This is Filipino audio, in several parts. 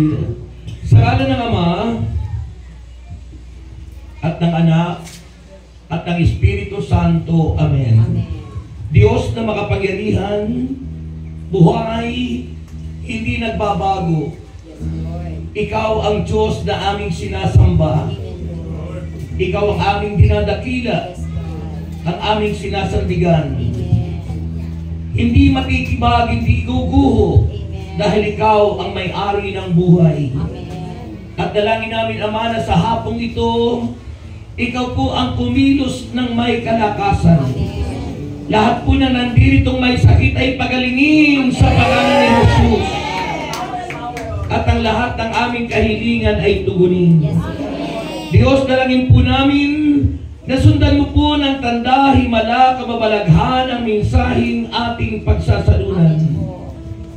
Daniel. Sa ngalan ng Ama, at ng Anak, at ng Espiritu Santo. Amen. Amen. Diyos na makapangyarihan, buhay, hindi nagbabago. Yes, Lord. Ikaw ang Diyos na aming sinasamba. Amen, Lord. Ikaw ang aming dinadakila, Yes, God. ang aming sinasandigan. Amen. Hindi matitibag, hindi guguho, Amen. dahil ikaw ang may-ari ng buhay. Amen. At dalangin namin, Ama, na sa hapong ito, ikaw po ang kumilos ng may kalakasan. Amen. Lahat po na nandiritong may sakit ay pagalingin sa pangalan ni Jesus. At ang lahat ng aming kahilingan ay tugunin. Yes, Lord. Diyos, dalangin po namin na sundan mo po ng tanda, himala, kababalaghan ang mensaheng ating pagsasalunan.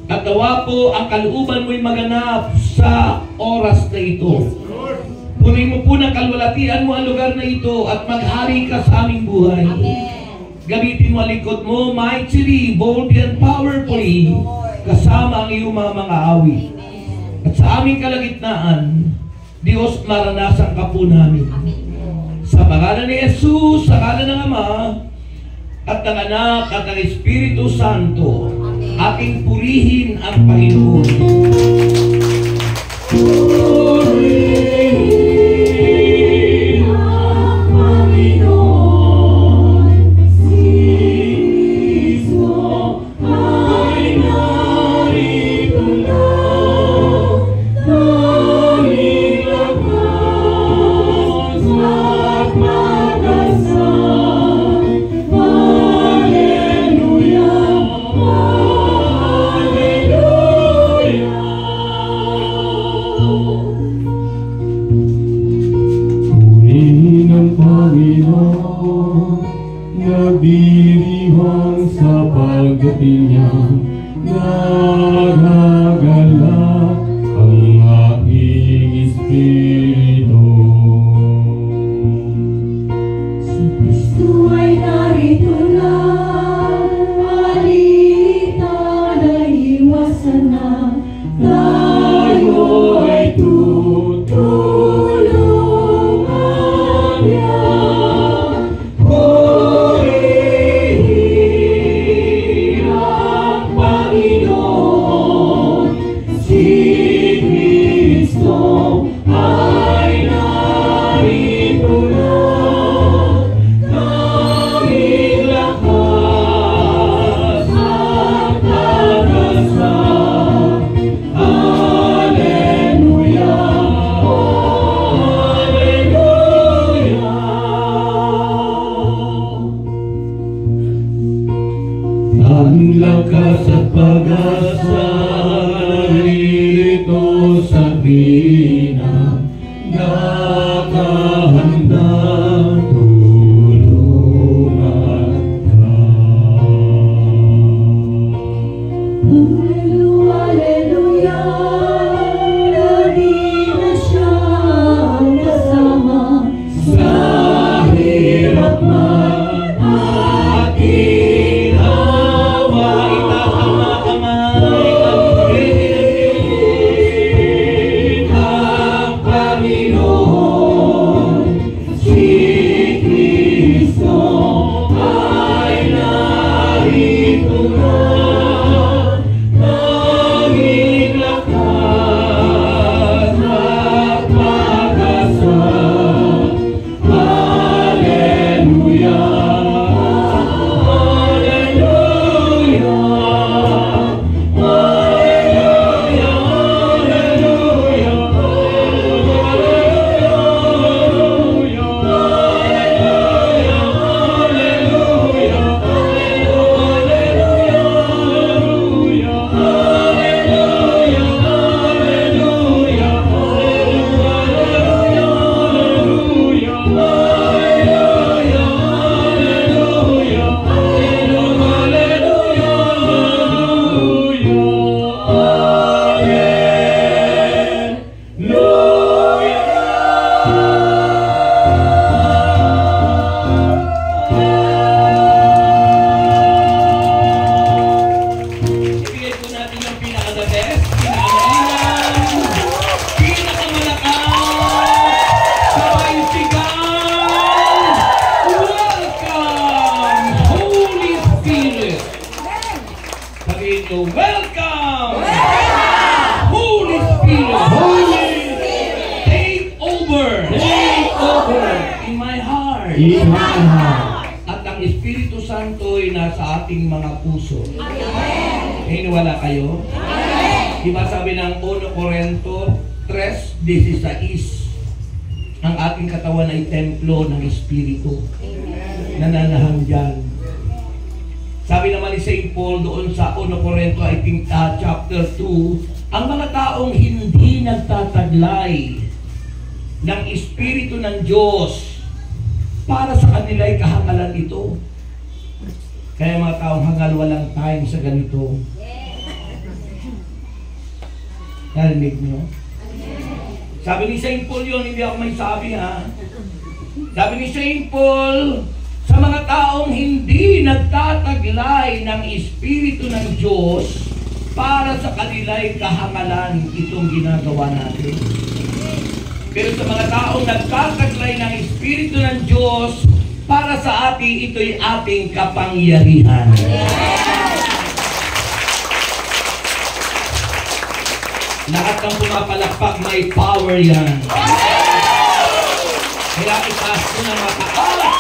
At nawa po ang kalooban mo'y maganap sa oras na ito. Punin mo po ng kalwalatian mo ang lugar na ito at maghari ka sa aming buhay. Amen. Gamitin mo ang lingkod mo mightily, boldly and powerfully, Yes, Lord. kasama ang iyong mga awit. Amen. At sa aming kalagitnaan, Diyos, maranasan ka po namin. Amen, Lord. Sa pangalan ni Jesus, sa pangalan ng Ama, at ng Anak, at ng Espiritu Santo, Amen. ating purihin ang Panginoon. Nagdiriwang sa pagdating niya, nagagalak ang aking espiritu. Si Kristo ay narito na, alita na iwasan na, tayo ay tutulungan niya. Ang lakas at pag-asa narito sa pina, nakahanda tulungan ka. Hallelujah, lagi na siyang kasama Sa hirap man at ginawa, itaas ang mga kamay at purihin ang Panginoon. Ihaha. At ang Espiritu Santo ay nasa ating mga puso. Wala kayo? Diba sabi ng 1 Corinto 3:16, ang ating katawan ay templo ng Espiritu. Nananahan dyan. Sabi naman ni St. Paul doon sa 1 Corinto, I think chapter 2, ang mga taong hindi nagtataglay ng Espiritu ng Diyos, para sa kanila ay kahangalan ito. Kaya mga taong hangal, walang time sa ganito. Narinig nyo? Sabi ni St. Paul yun, hindi ako may sabi ha. Sabi ni St. Paul, sa mga taong hindi nagtataglay ng Espiritu ng Diyos, para sa kanila ay kahangalan itong ginagawa natin. Pero sa mga taong nagtataglay ng Espiritu ng Diyos, para sa atin, ito'y ating kapangyarihan. Lahat ng pumapalakpak, may power yan. Kaya itaas ko na mataas,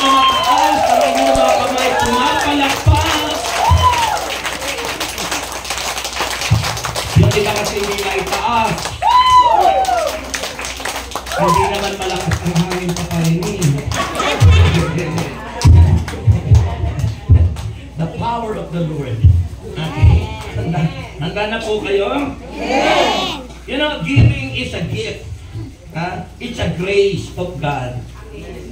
sa inyong mga kamay, pumapalakpak. Yung iba kasi hindi na itaas. Hindi naman malakas ang hangin pa painin. The power of the Lord. Okay. Handa na po kayo? Yes! You know, giving is a gift. It's a grace of God.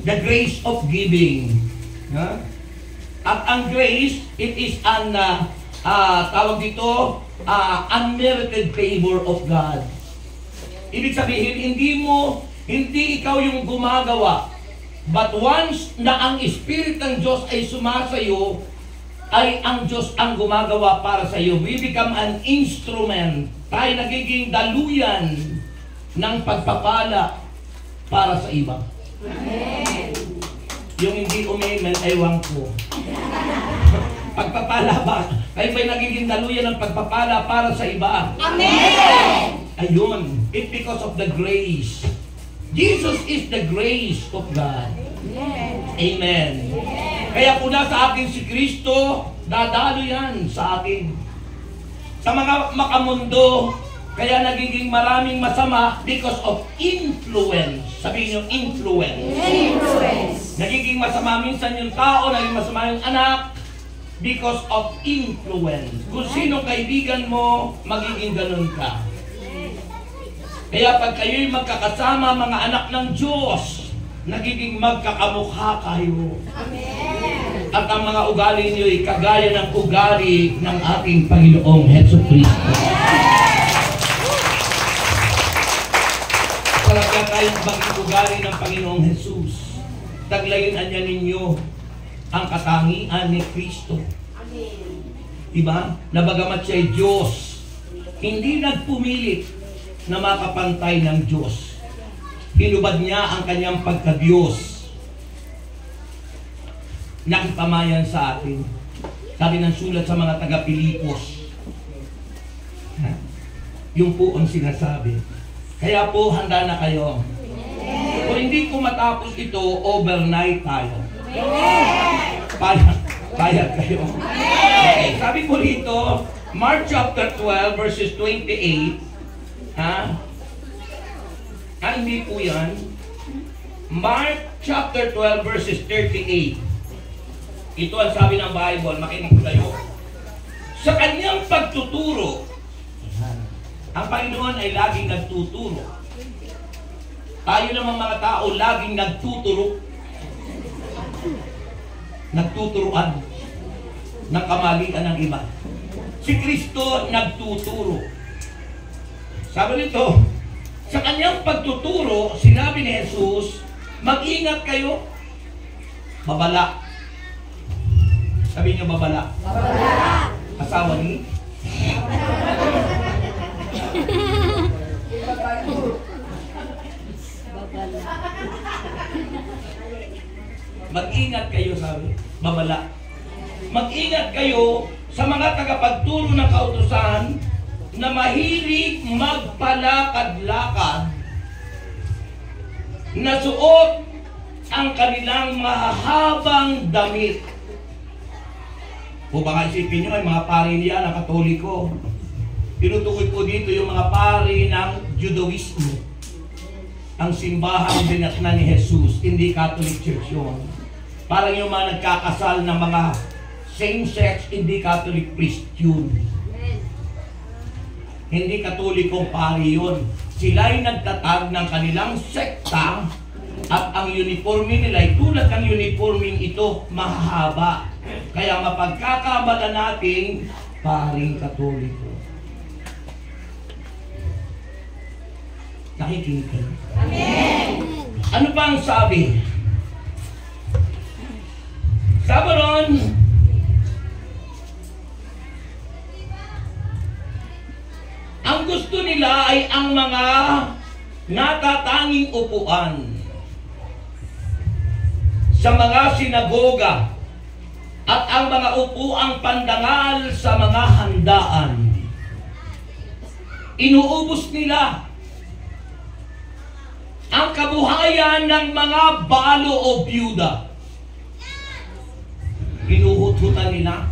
The grace of giving. At ang grace, it is an, tawag dito, unmerited favor of God. Ibig sabihin, hindi ikaw yung gumagawa. But once na ang Spirit ng Diyos ay sumasayo, ay ang Diyos ang gumagawa para sa iyo. We become an instrument. Tayo nagiging daluyan ng pagpapala para sa iba. Amen. Yung hindi umimen, ewan ko. Pagpapala ba? Kayo ba'y nagiging daluyan ng pagpapala para sa iba? Amen! Ayun. It's because of the grace. Jesus is the grace of God. Amen. Kaya kung nasa atin si Kristo, dadalo yan sa atin. Sa mga makamundo, kaya nagiging maraming masama because of influence. Sabihin nyo, influence. Nagiging masama minsan yung tao, naging masama yung anak because of influence. Kung sinong kaibigan mo, magiging ganun ka. Kaya pag kayo'y magkakasama, mga anak ng Diyos, nagiging magkakamukha kayo. Amen. At ang mga ugali niyo ay kagaya ng ugali ng ating Panginoong Jesucristo. Sarap ka tayong maging ugali ng Panginoong Jesus. Taglayin niya ninyo ang katangian ni Kristo. Diba? Na bagamat siya ay Diyos, hindi nagpumilit na makapantay ng Diyos. Hinubad niya ang kanyang pagka-Diyos. Nakipamayan sa atin. Sabi ng sulat sa mga taga-Pilipos. Yung po ang sinasabi. Kaya po, handa na kayo. Kung hindi ko matapos ito, overnight tayo. Payag kayo. Okay, sabi po rito, Mark chapter 12 verses 28. Hindi po yan. Mark chapter 12 verses 38. Ito ang sabi ng Bible, makinig kayo. Sa kanyang pagtuturo, ang Panginoon ay laging nagtuturo. Tayo namang mga tao laging nagtuturo. Nagtuturuan ng kamalian ng iba. Si Kristo nagtuturo. Sabi nito, sa kanyang pagtuturo, sinabi ni Jesus, mag-ingat kayo, babala. Sabi niyo babala. Babala. Asawa ni? Mag-ingat kayo, sabi. Babala. Mag-ingat kayo sa mga tagapagturo ng kautusan na mahilig magpalakad-lakad na suot ang kanilang mahahabang damit. O baka isipin nyo ay mga pari niya na Katoliko. Tinutukoy ko dito yung mga pari ng Judaismo. Ang simbahang dinatna ni Jesus, hindi Catholic Church yun. Parang yung mga nagkakasal ng mga same-sex, hindi Catholic priest yun. Hindi Katolikong pari yun. Sila'y nagtatag ng kanilang sekta at ang uniforme nila ay tulad ng uniforming ito, mahahaba. Kaya mapagkakamala nating paring Katoliko. Nakikinig ka? Amen! Ano pa ang sabi? Sabi ron, ang gusto nila ay ang mga natatanging upuan sa mga sinagoga at ang mga upuang pandangal sa mga handaan. Inuubos nila ang kabuhayan ng mga balo o byuda. Hinuhut-hutan nila.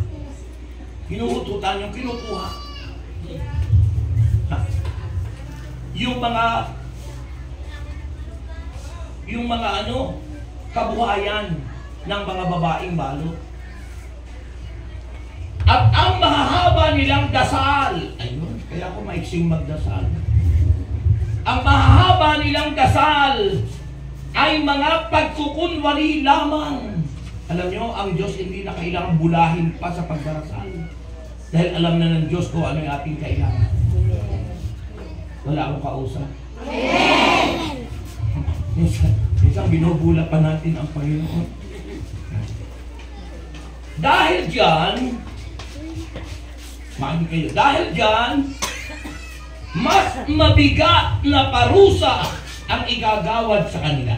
Hinuhut-hutan yung kinukuha. Yung mga kabuhayan ng mga babaeng balo. At ang mahahaba nilang dasal, ayun, kaya ako maiksing magdasal. Ang mahahaba nilang dasal ay mga pagkukunwari lamang. Alam nyo, ang Diyos hindi na kailangang bulahin pa sa pagdarasal. Dahil alam na ng Diyos kung ano yung ating kailangan. Wala akong kausap. Amen! Minsan binubula pa natin ang Panginoon. Dahil dyan, makinig kayo, dahil dyan, mas mabigat na parusa ang igagawad sa kanila.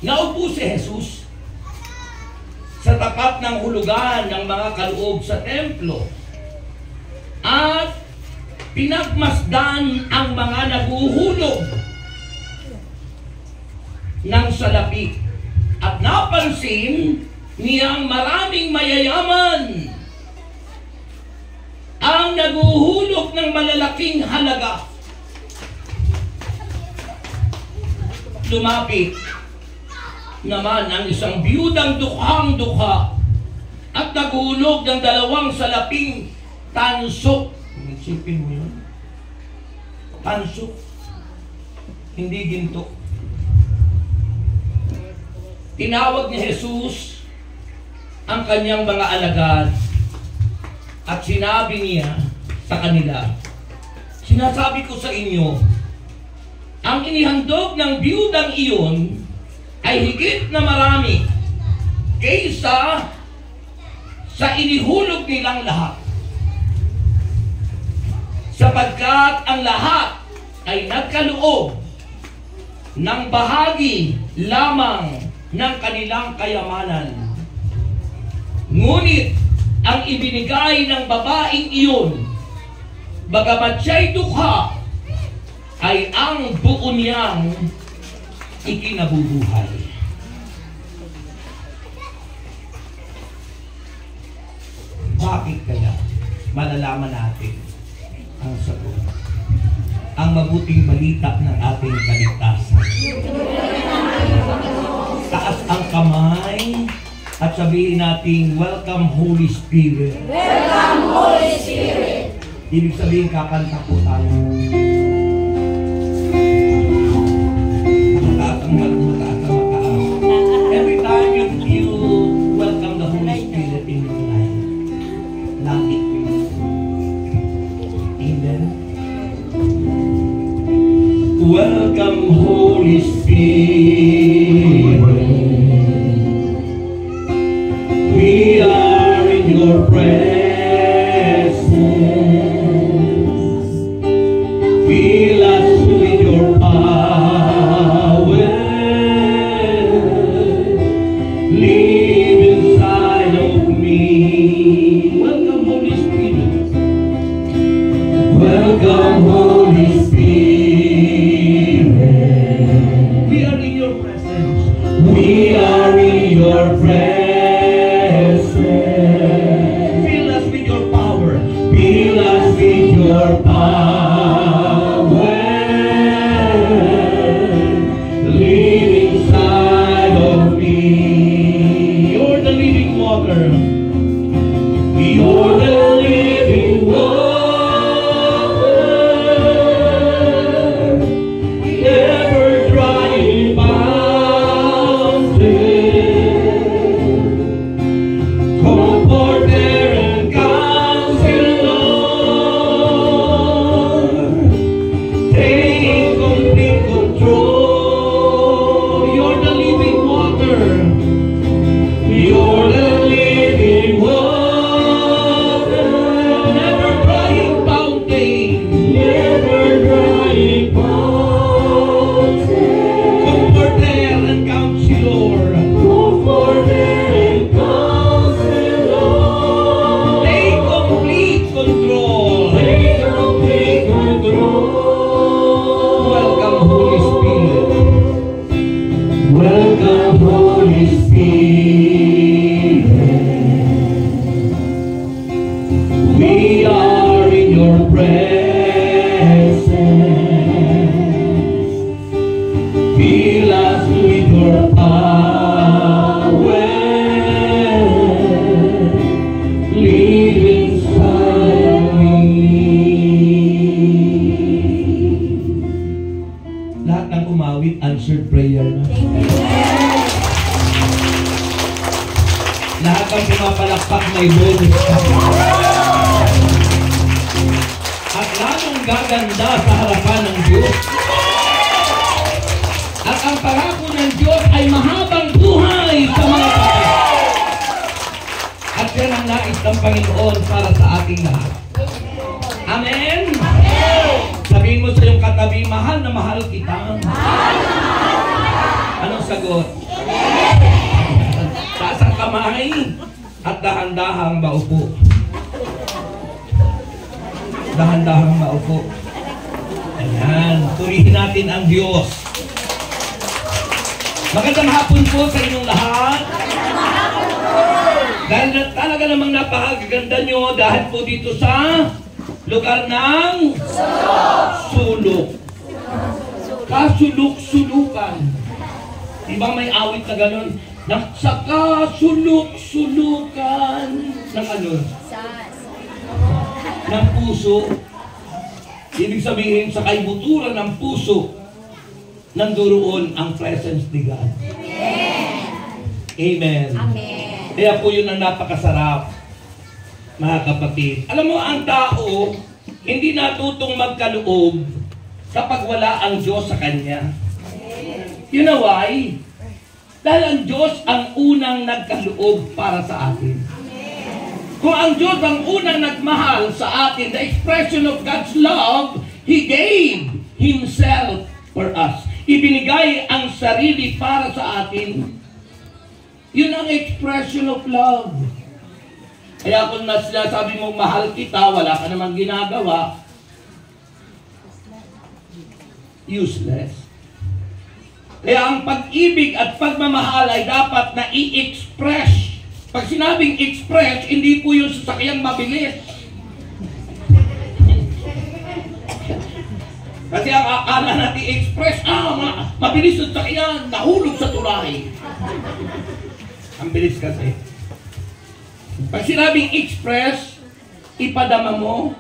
Naupo si Jesus sa tapat ng hulugan ng mga kaloob sa templo at pinagmasdan ang mga naguhulog ng salapi at napansin niyang maraming mayayaman ang naguhulog ng malalaking halaga. Lumapit naman ang isang biyudang dukhang-dukha at naguhulog ng 2 salaping tansok. Isipin mo yun? Tansok. Hindi ginto. Tinawag ni Jesus ang kanyang mga alagad at sinabi niya sa kanila, sinasabi ko sa inyo, ang inihandog ng biyudang iyon ay higit na marami kaysa sa inihulog nilang lahat. Sapagkat ang lahat ay nagkaloob ng bahagi lamang ng kanilang kayamanan. Ngunit ang ibinigay ng babaeng iyon, bagamat siya'y dukha, ay ang buo niyang ikinabubuhay. Bakit kaya malalaman natin ang sagot? Ang mabuting balita ng ating kaligtasan. Taas ang kamay at sabihin natin, welcome Holy Spirit. Welcome, Holy Spirit. Ibig sabihin, kakanta po tayo. Mataas ang mataas. Every time you welcome the Holy Spirit in your life, langit po yun. Amen. Welcome Holy Spirit. We are in your presence. Fill us with your power. Live inside of me. Welcome, Holy Spirit. Welcome, Holy Spirit. ever-guiding fountain, Comforter and Counselor, Comforter and Counselor, take complete control. take complete control. Welcome, Holy Spirit. Welcome, Holy Spirit. We are in your presence. Fill us with your power. Live inside me. Lahat ng umawit, answered prayer na. Lahat ng pumapalakpak may bonus ka. At lalong gaganda sa harapan ng Diyos. At ang pangako ng Diyos ay mahabang buhay sa mga kapatid. At yan ang nais ng Panginoon para sa ating lahat. Amen? Sabihin mo sa iyong katabi, mahal na mahal kita. Anong sagot? Taas ang kamay at dahan-dahang maupo. Dahan-dahang maupo. Ayan, purihin natin ang Diyos. Magandang hapon po sa inyong lahat. Dahil talaga namang napakaganda nyo dahil po dito sa lugar ng sulok. Kasuluk-sulukan. Diba may awit na gano'n? Sa kasuluk-sulukan ng ano? Ng puso. Ibig sabihin, sa kaibuturan ng puso, nanduroon ang presence ni God. Amen. Amen. Kaya po yun ang napakasarap, mga kapatid. Alam mo, ang tao, hindi natutong magkaloob kapag wala ang Diyos sa kanya. You know why? Dahil ang Diyos ang unang nagkaloob para sa atin. Kung ang Diyos ang unang nagmahal sa atin, the expression of God's love, He gave Himself for us. Ibinigay ang sarili para sa atin. Yun ang expression of love. Kaya kung sabi mo, mahal kita, wala ka namang ginagawa, useless. Kaya ang pag-ibig at pagmamahal ay dapat na i-express. Pag sinabing express, hindi po yung sasakyang mabilis. Kasi ang akala natin express, mabilis yung sakyan, nahulog sa tulay. Ang bilis kasi. Pag sinabing express, ipadama mo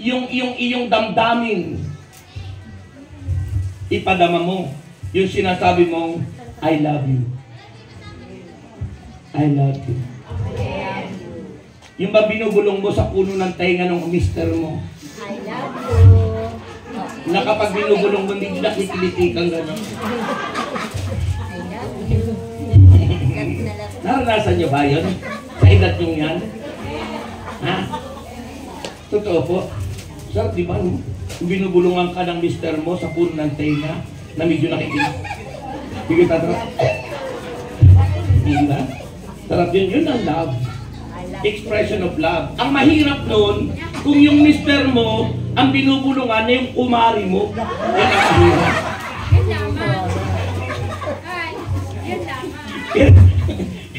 yung iyong damdamin. Ipadama mo yung sinasabi mong, I love you. I love you. Yung ba binubulong mo sa puno ng tainga ng mister mo? I love you. Na kapag binubulong mo, hindi nakikiliti kang gano'n. I love you. Naranasan niyo ba yun? Sa edad nyo yan? Ha? Totoo po. Sir, di ba? Binubulungan ka ng mister mo sa puno ng tainga na medyo nakikiliti. Hindi ka tatrap. Hindi ba? Sarap yun ang love. Expression of love. Ang mahirap nun, kung yung mister mo, ang binubulungan na yung kumari mo, yan ang mahirap.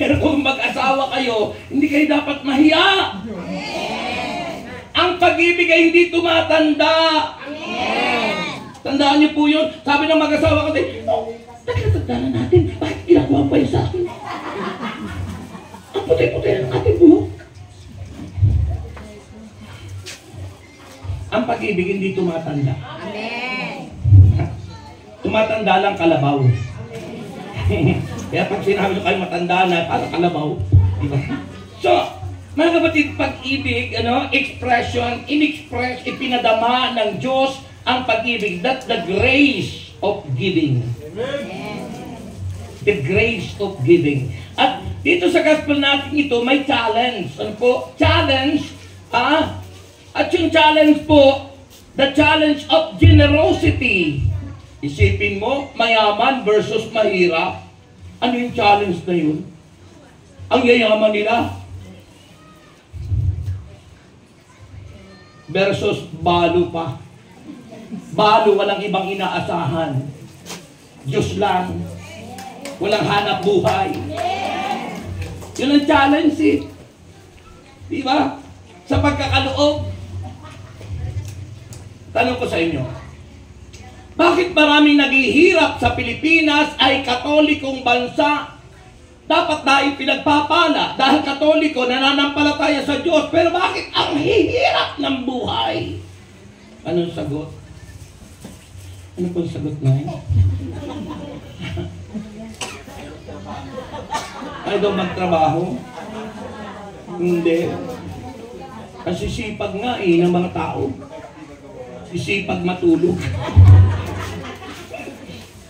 Pero kung mag-asawa kayo, hindi kayo dapat mahiya. Ang pag-ibig ay hindi tumatanda. Tandaan niyo po yun. Sabi ng mag-asawa kasi, nagkatanda na natin, bakit ginakuha pa yun sa akin? Ang puti-puti ng ating buhok. Ang pag-ibig hindi tumatanda. Amen. Tumatanda lang kalabaw. Kaya pag sinabi nyo kayo matanda na, para kalabaw. Diba? So, mga kapatid, pag-ibig, expression, in-express, ipinadama ng Diyos ang pag-ibig. That's the grace of giving. The grace of giving. At dito sa gospel natin ito, may challenge. Ano po? Challenge, At yung challenge po, The challenge of generosity. Isipin mo, mayaman versus mahirap. Ano yung challenge na yun? Ang yayaman nila versus balo pa. Balo, walang ibang inaasahan. Diyos lang. Walang hanap buhay. Yun ang challenge eh. Di ba? Sa pagkakaloob. Tanong ko sa inyo, bakit maraming naghihirap sa Pilipinas ay katolikong bansa? Dapat na pinagpapala dahil katoliko, nananampalataya sa Diyos. Pero bakit ang hihirap ng buhay? Anong sagot? Ano pong sagot na yun? Ay daw magtrabaho? Hindi. Ang sisipag nga ng mga tao. Sisipag matulog.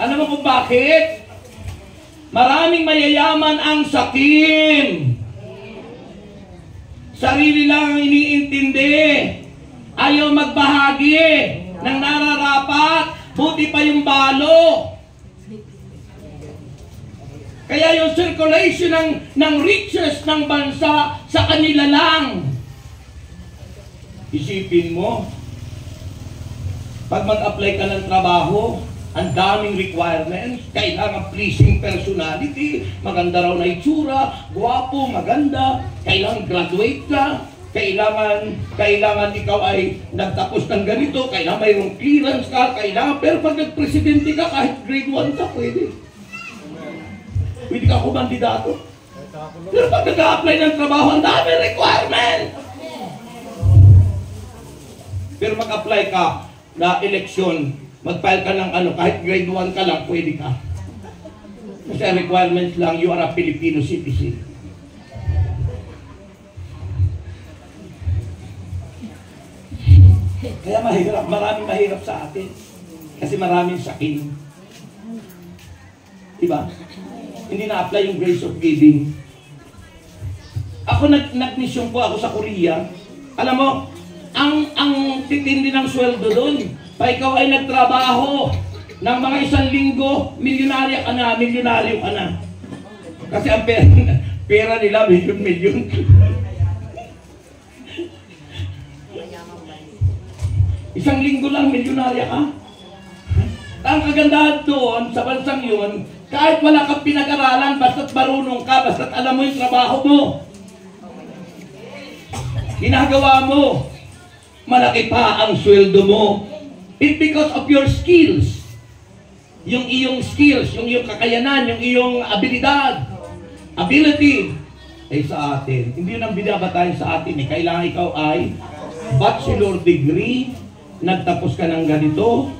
Alam mo kung bakit? Maraming mayayaman ang sakim. Sarili lang ang iniintindi. Ayaw magbahagi ng nararapat. Buti pa yung balo. Kaya yung circulation ng riches ng bansa sa kanila lang. Isipin mo, pag mag-apply ka ng trabaho, ang daming requirements, kailangan pleasing personality, maganda raw na itsura, guwapo, maganda, kailangan graduate ka, kailangan ikaw ay nagtapos ng ganito, kailangan mayroong clearance ka, pero pag nag-presidente ka, kahit grade 1 ka, pwede. Pwede ka kumandidato. Pero pag nag-apply ng trabaho, ang daming requirement. Pero mag-apply ka na eleksyon, mag-file ka ng kahit grade 1 ka lang, pwede ka. Kasi requirements lang, you are a Filipino citizen. Kaya mahirap, maraming mahirap sa atin. Kasi maraming sakin. Diba? Hindi na-apply yung grace of giving. Ako nag-mission po ako sa Korea. Alam mo, ang titindi ng sweldo doon, pa ikaw ay nagtrabaho ng mga 1 linggo, milyonaryo ka na. Kasi ang pera nila, milyon. Isang linggo lang, milyonaryo ka. Ang kagandahan doon, sa bansang yun, kahit wala kang pinag-aralan, basta't marunong ka, basta't alam mo yung trabaho mo. Ginagawa mo, malaki pa ang sweldo mo. It's because of your skills. Yung iyong skills, yung iyong kakayanan, yung iyong ability. Ay sa atin, hindi yun ang binabatayan sa atin. Kailangan ikaw ay bachelor degree, nagtapos ka ng ganito,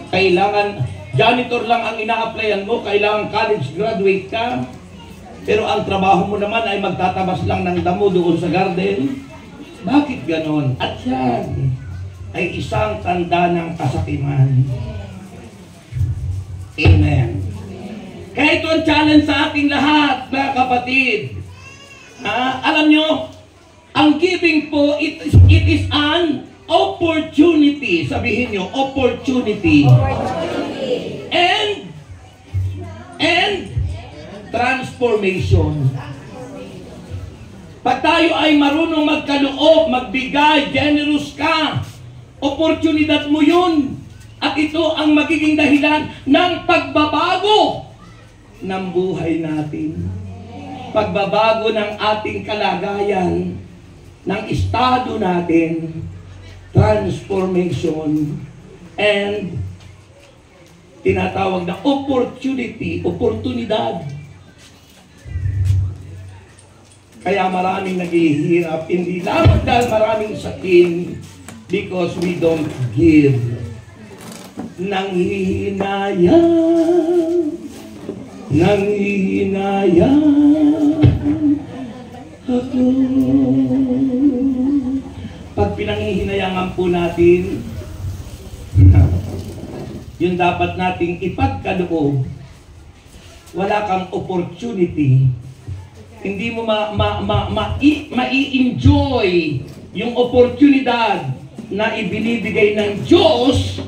kailangan janitor lang ang ina-applyan mo, kailangan college graduate ka, pero ang trabaho mo naman ay magtatabas lang ng damo doon sa garden. Bakit ganon? At yan ay isang tanda ng kasakiman. Amen. Kaya ito ang challenge sa ating lahat, mga kapatid. Alam nyo, ang giving po, it is an opportunity. Sabihin nyo, opportunity. And transformation. Pag tayo ay marunong magkaloob, magbigay, generous ka, oportunidad mo yun. At ito ang magiging dahilan ng pagbabago ng buhay natin. Pagbabago ng ating kalagayan, ng estado natin, transformation, and tinatawag na oportunidad. Kaya maraming naghihirap, hindi lamang dahil maraming sakin, because we don't give. Nanghihinayang ako. Pag pinanghihinayangan po natin, yun dapat nating ipagkaloob. Wala kang opportunity. Hindi mo ma-i-enjoy yung oportunidad na ibinibigay ng Diyos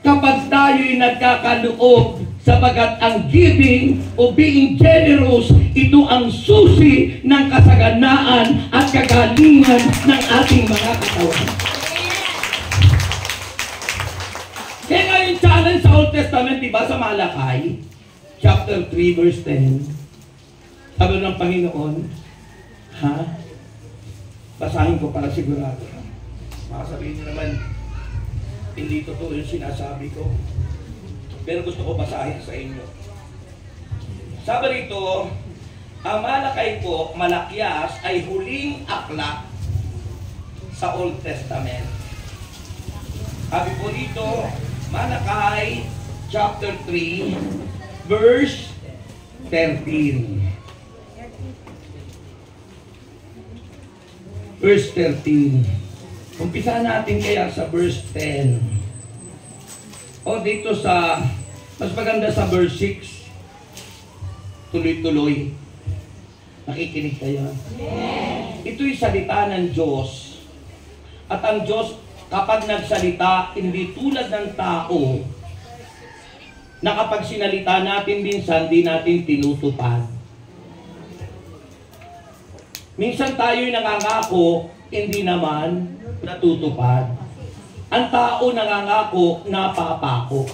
kapag tayo'y nagkakaloob, sapagat ang giving o being generous, ito ang susi ng kasaganaan at kagalingan ng ating mga katawan. Kaya nga yung challenge sa Old Testament, diba, sa Malakay, chapter 3, verse 10, sabi ng Panginoon, basahin ko para sigurado. Baka sabihin niyo naman, hindi totoo yung sinasabi ko. Pero gusto ko basahin sa inyo. Sabi rito, ang Malakay po, Malakyas, ay huling aklat sa Old Testament. Sabi po dito, Malakay, chapter 3, verse 13. Verse 13. Umpisa natin kaya sa verse 10. O dito sa, mas maganda sa verse 6. Tuloy-tuloy. Nakikinig kayo? Yes. Ito'y salita ng Diyos. At ang Diyos, kapag nagsalita, hindi tulad ng tao, na kapag sinalita natin minsan, di natin tinutupad. Minsan tayo'y nangangako, hindi naman natutupad. Ang tao nangangako, napapako.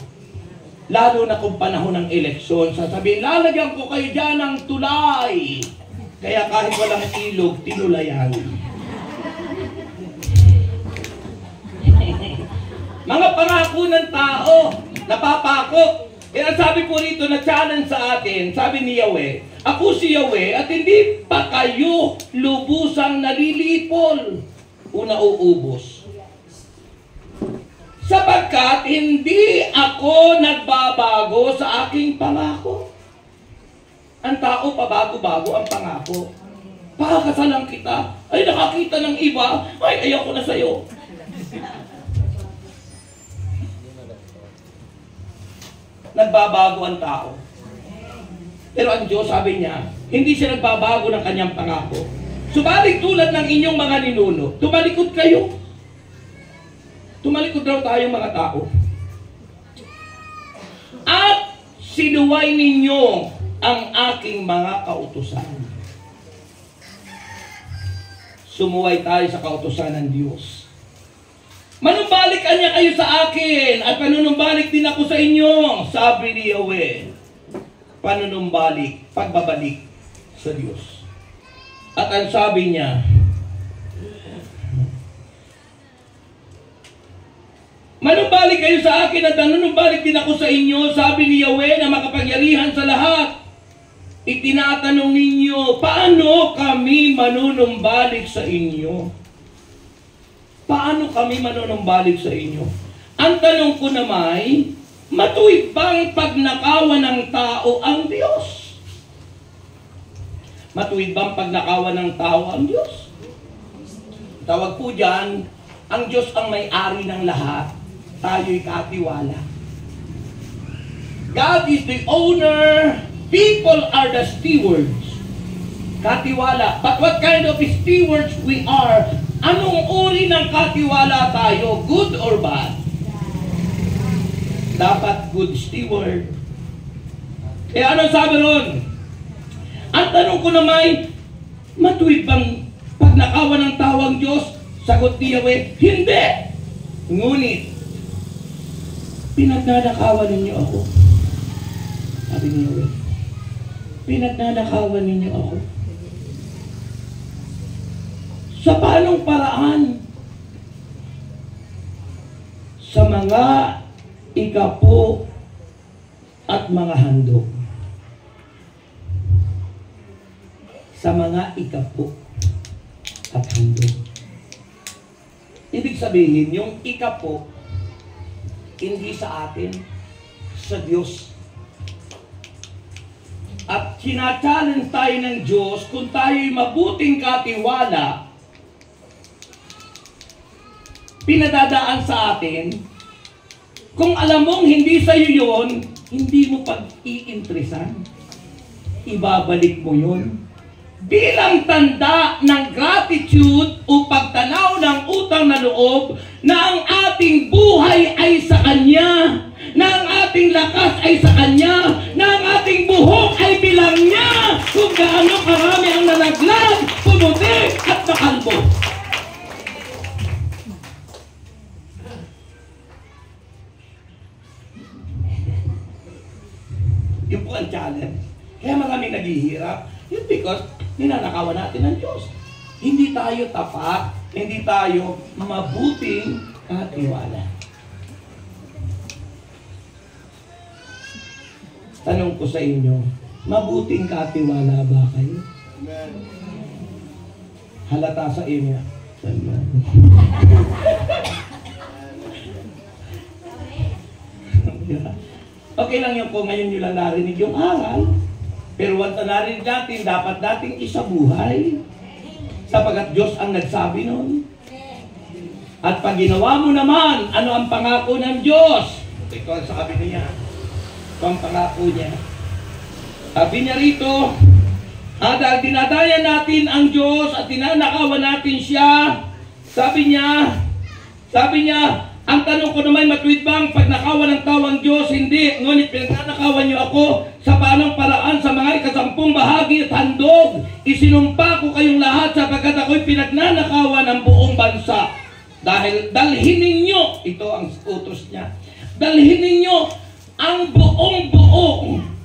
Lalo na kung panahon ng eleksyon, sasabihin, lalagyan ko kayo dyan ng tulay. Kaya kahit walang ilog, tinulayan. Mga pangako ng tao, napapako. Kaya sabi po rito na challenge sa atin, sabi ni Yahweh, ako si Yahweh at hindi pa kayo lubusang nalilipol o nauubos. Sapagkat hindi ako nagbabago sa aking pangako. Ang tao pabago-bago ang pangako. Pakakasalan kita, ay nakakita ng iba, ay ayaw ko na sa'yo. Nagbabago ang tao. Pero ang Diyos, sabi niya, hindi siya nagbabago ng kanyang pangako. Subalit tulad ng inyong mga ninuno, tumalikod kayo. Tumalikod daw tayong mga tao. At sinuway ninyo ang aking mga kautusan. Sumuway tayo sa kautusan ng Diyos. Manumbalik niya kayo sa akin at panunumbalik din ako sa inyo, sabi ni Yahweh. Panunumbalik, pagbabalik sa Diyos. At ang sabi niya, manumbalik kayo sa akin at panunumbalik din ako sa inyo, sabi ni Yahweh na makapangyarihan sa lahat. Itinatanong ninyo, paano kami manunumbalik sa inyo? Paano kami manunumbalik sa inyo? Ang tanong ko naman, matuwid bang pagnakawan ng tao ang Diyos? Matuwid bang pagnakawan ng tao ang Diyos? Tawag po dyan, ang Diyos ang may-ari ng lahat, tayo'y katiwala. God is the owner, people are the stewards. Katiwala. But what kind of stewards we are? Anong uri ng katiwala tayo? Good or bad? Dapat good steward. Kaya ano sabi ron? Ang tanong ko naman, matuwid bang pagnakawan ng tawang Diyos? Sagot ni Yahweh, hindi. Ngunit, pinagnanakawan ninyo ako. Sabi ni Yahweh, pinagnanakawan ninyo ako. Sa paanong paraan? Sa mga ikapo at mga handog. Sa mga ikapo at handog. Ibig sabihin, yung ikapo, hindi sa atin, sa Diyos. At sinachallenge tayo ng Diyos, kung tayo'y mabuting katiwala, pinadadaan sa atin, kung alam mong hindi sa'yo yun, hindi mo pag-iinteresan. Ibabalik mo yun. bilang tanda ng gratitude o pagtanaw ng utang na loob na ang ating buhay ay sa Kanya, na ang ating lakas ay sa Kanya, na ang ating buhok ay bilang niya, kung gaano karami ang nalaglag, pumuti at nakalbo. Yun po ang challenge. Kaya maraming naghihirap. Yun because ninanakawan natin ng Diyos. Hindi tayo tapat, hindi tayo mabuting katiwala. Tanong ko sa inyo, mabuting katiwala ba kayo? Amen. Halata sa inyo. Okay lang yun po, ngayon nyo lang narinig yung aral. Pero once na narinig natin, dapat nating isabuhay. Sapagat Diyos ang nagsabi nun. At pag ginawa mo naman, ano ang pangako ng Diyos? Ito ang sabi niya. Ito ang pangako niya. Sabi niya rito, dahil dinadaya natin ang Diyos at tinanakawan natin siya, sabi niya, ang tanong ko naman, matuwid bang pag nakawan ng tao ang Diyos? Hindi. Ngunit pinagnanakawan niyo ako sa paanong paraan sa mga ikasampung bahagi at handog. Isinumpa ko kayong lahat sapagkat ako'y pinagnanakawan ng buong bansa. Dahil dalhin ninyo, ito ang utos niya, dalhin ninyo ang buong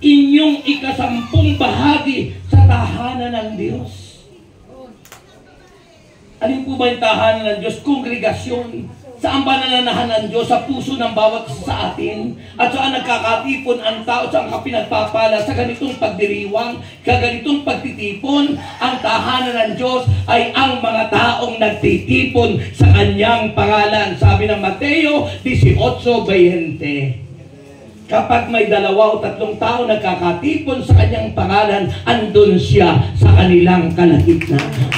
inyong ikasampung bahagi sa tahanan ng Diyos. Alin po ba yung tahanan ng Diyos? Kongregasyon. Saan ba nananahan ng Diyos? Sa puso ng bawat sa atin. At saan nagkakatipon ang tao, saan ka pinagpapala sa ganitong pagdiriwang, ganitong pagtitipon. Ang tahanan ng Diyos ay ang mga taong nagtitipon sa Kanyang pangalan. Sabi ng Mateo 18:20. Kapag may 2 o 3 tao nagkakatipon sa Kanyang pangalan, andun siya sa kanilang kalagitnaan.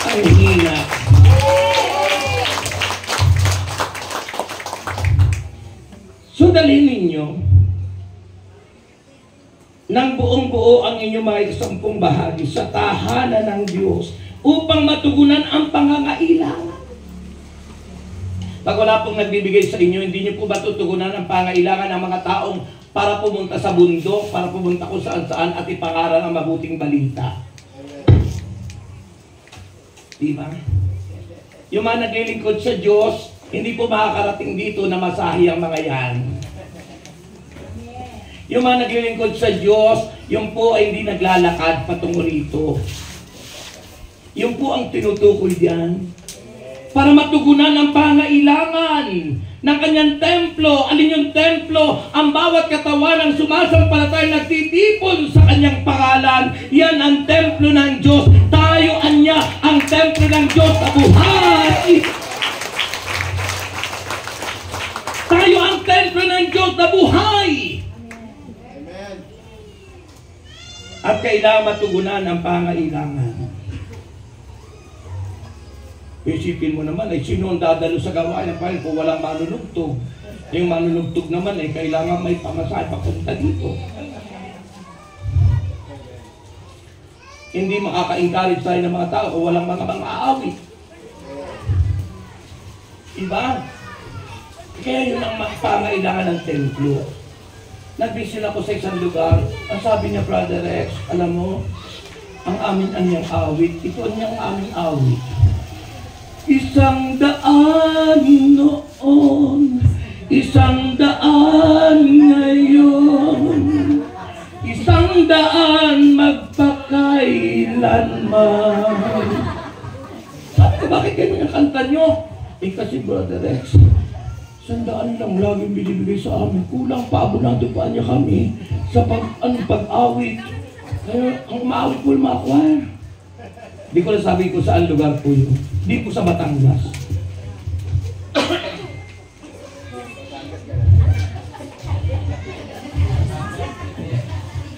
Ang hina. So dalhin ninyo ng buong-buo ang inyong mga ikasampung bahagi sa tahanan ng Diyos upang matugunan ang pangangailangan. Pag wala pong nagbibigay sa inyo, hindi niyo po ba tutugunan ang pangangailangan ng mga taong para pumunta sa bundok, para pumunta kung saan-saan at ipangaral ang mabuting balita? Diba? Yung mga naglilingkod sa Diyos, hindi po makakarating dito na masahi ang mga yan. Yung mga naglilingkod sa Diyos, yung po ay hindi naglalakad patungo rito. Yung po ang tinutukoy diyan. Para matugunan ang pangailangan ng Kanyang templo. Alin yung templo? Ang bawat katawan ng sumasampalatay nagtitipon sa Kanyang pangalan. Yan ang templo ng Diyos. Tayo anya ang templo ng Diyos sa buhay. Tayo ang templo ng Diyos na buhay. Amen. At kailangan matugunan ang pangailangan. Isipin mo naman, ay sino ang dadalo sa gawain ng Panginoon kung walang manunugtog? Yung manunugtog naman ay kailangan may pamasahe papunta dito. Hindi makaka-encourage tayo ng mga tao kung walang mga aawit. Diba? Kaya yun ang pangailangan ng templo. Nag-visit ako sa isang lugar. Ang sabi niya, Brother Rex, alam mo, ang amin anyang awit, ito anyang aming awit. 100 noon, 100 ngayon, 100 magpakailanman. Sabi ko, bakit ganyan ang kanta nyo? Kasi Brother Rex, 100 lang laging binibigay sa amin. Kulang pa, abonado pa niya kami sa pag-awit. Kaya ang maawit po yung mga choir. Di ko nasabi ko saan lugar po yun. Di po sa Batangas.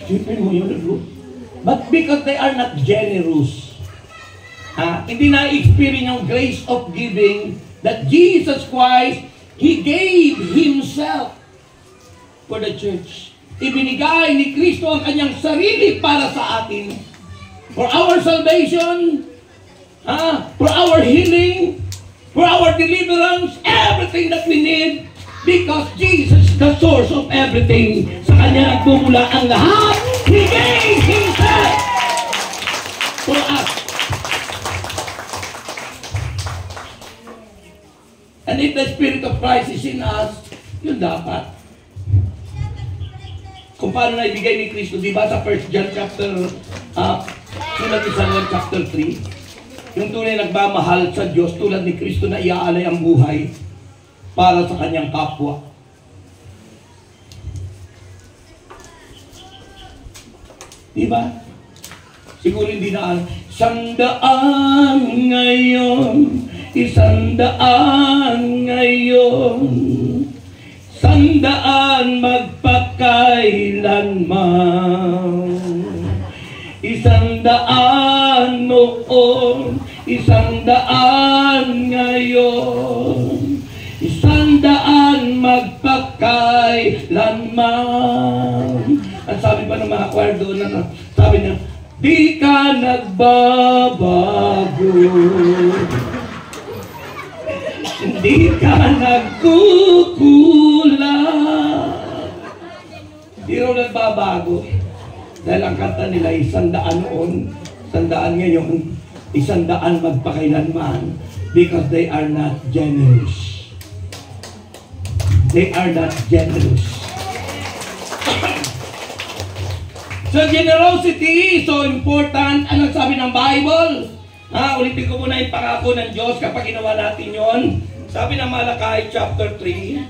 Sipin mo yun, but because they are not generous, hindi na-experience yung grace of giving that Jesus Christ, He gave Himself for the church. Ibinigay ni Kristo ang Kanyang sarili para sa atin. for our salvation, for our healing, for our deliverance, everything that we need, because Jesus is the source of everything. Sa Kanya nagmumula ang lahat. He gave Himself for us. And if the Spirit of Christ is in us, yun dapat. Kung paano na ibigay ni Kristo, di ba sa 1 John chapter, sulat ni Samuel chapter 3, yung tunay nagmamahal sa Diyos tulad ni Kristo na iaalay ang buhay para sa kanyang kapwa. Di ba? Siguro hindi na, 100 ngayon, 100 ngayon, 100 magpakailanman. 100 noon, 100 ngayon, 100 magpakailanman. Ang sabi pa ng mga choir doon, sabi niya, di ka nagbabago, hindi ka nagkukulang. Di raw nagbabago. Dahil ang kanta nila, 100 noon, 100 ngayon, 100 magpakailanman, because they are not generous. They are not generous. So generosity is so important. Ano sabi ng Bible? Ulitin ko muna yung pangako ng Diyos kapag ginawa natin yon. Sabi ng Malakay chapter 3,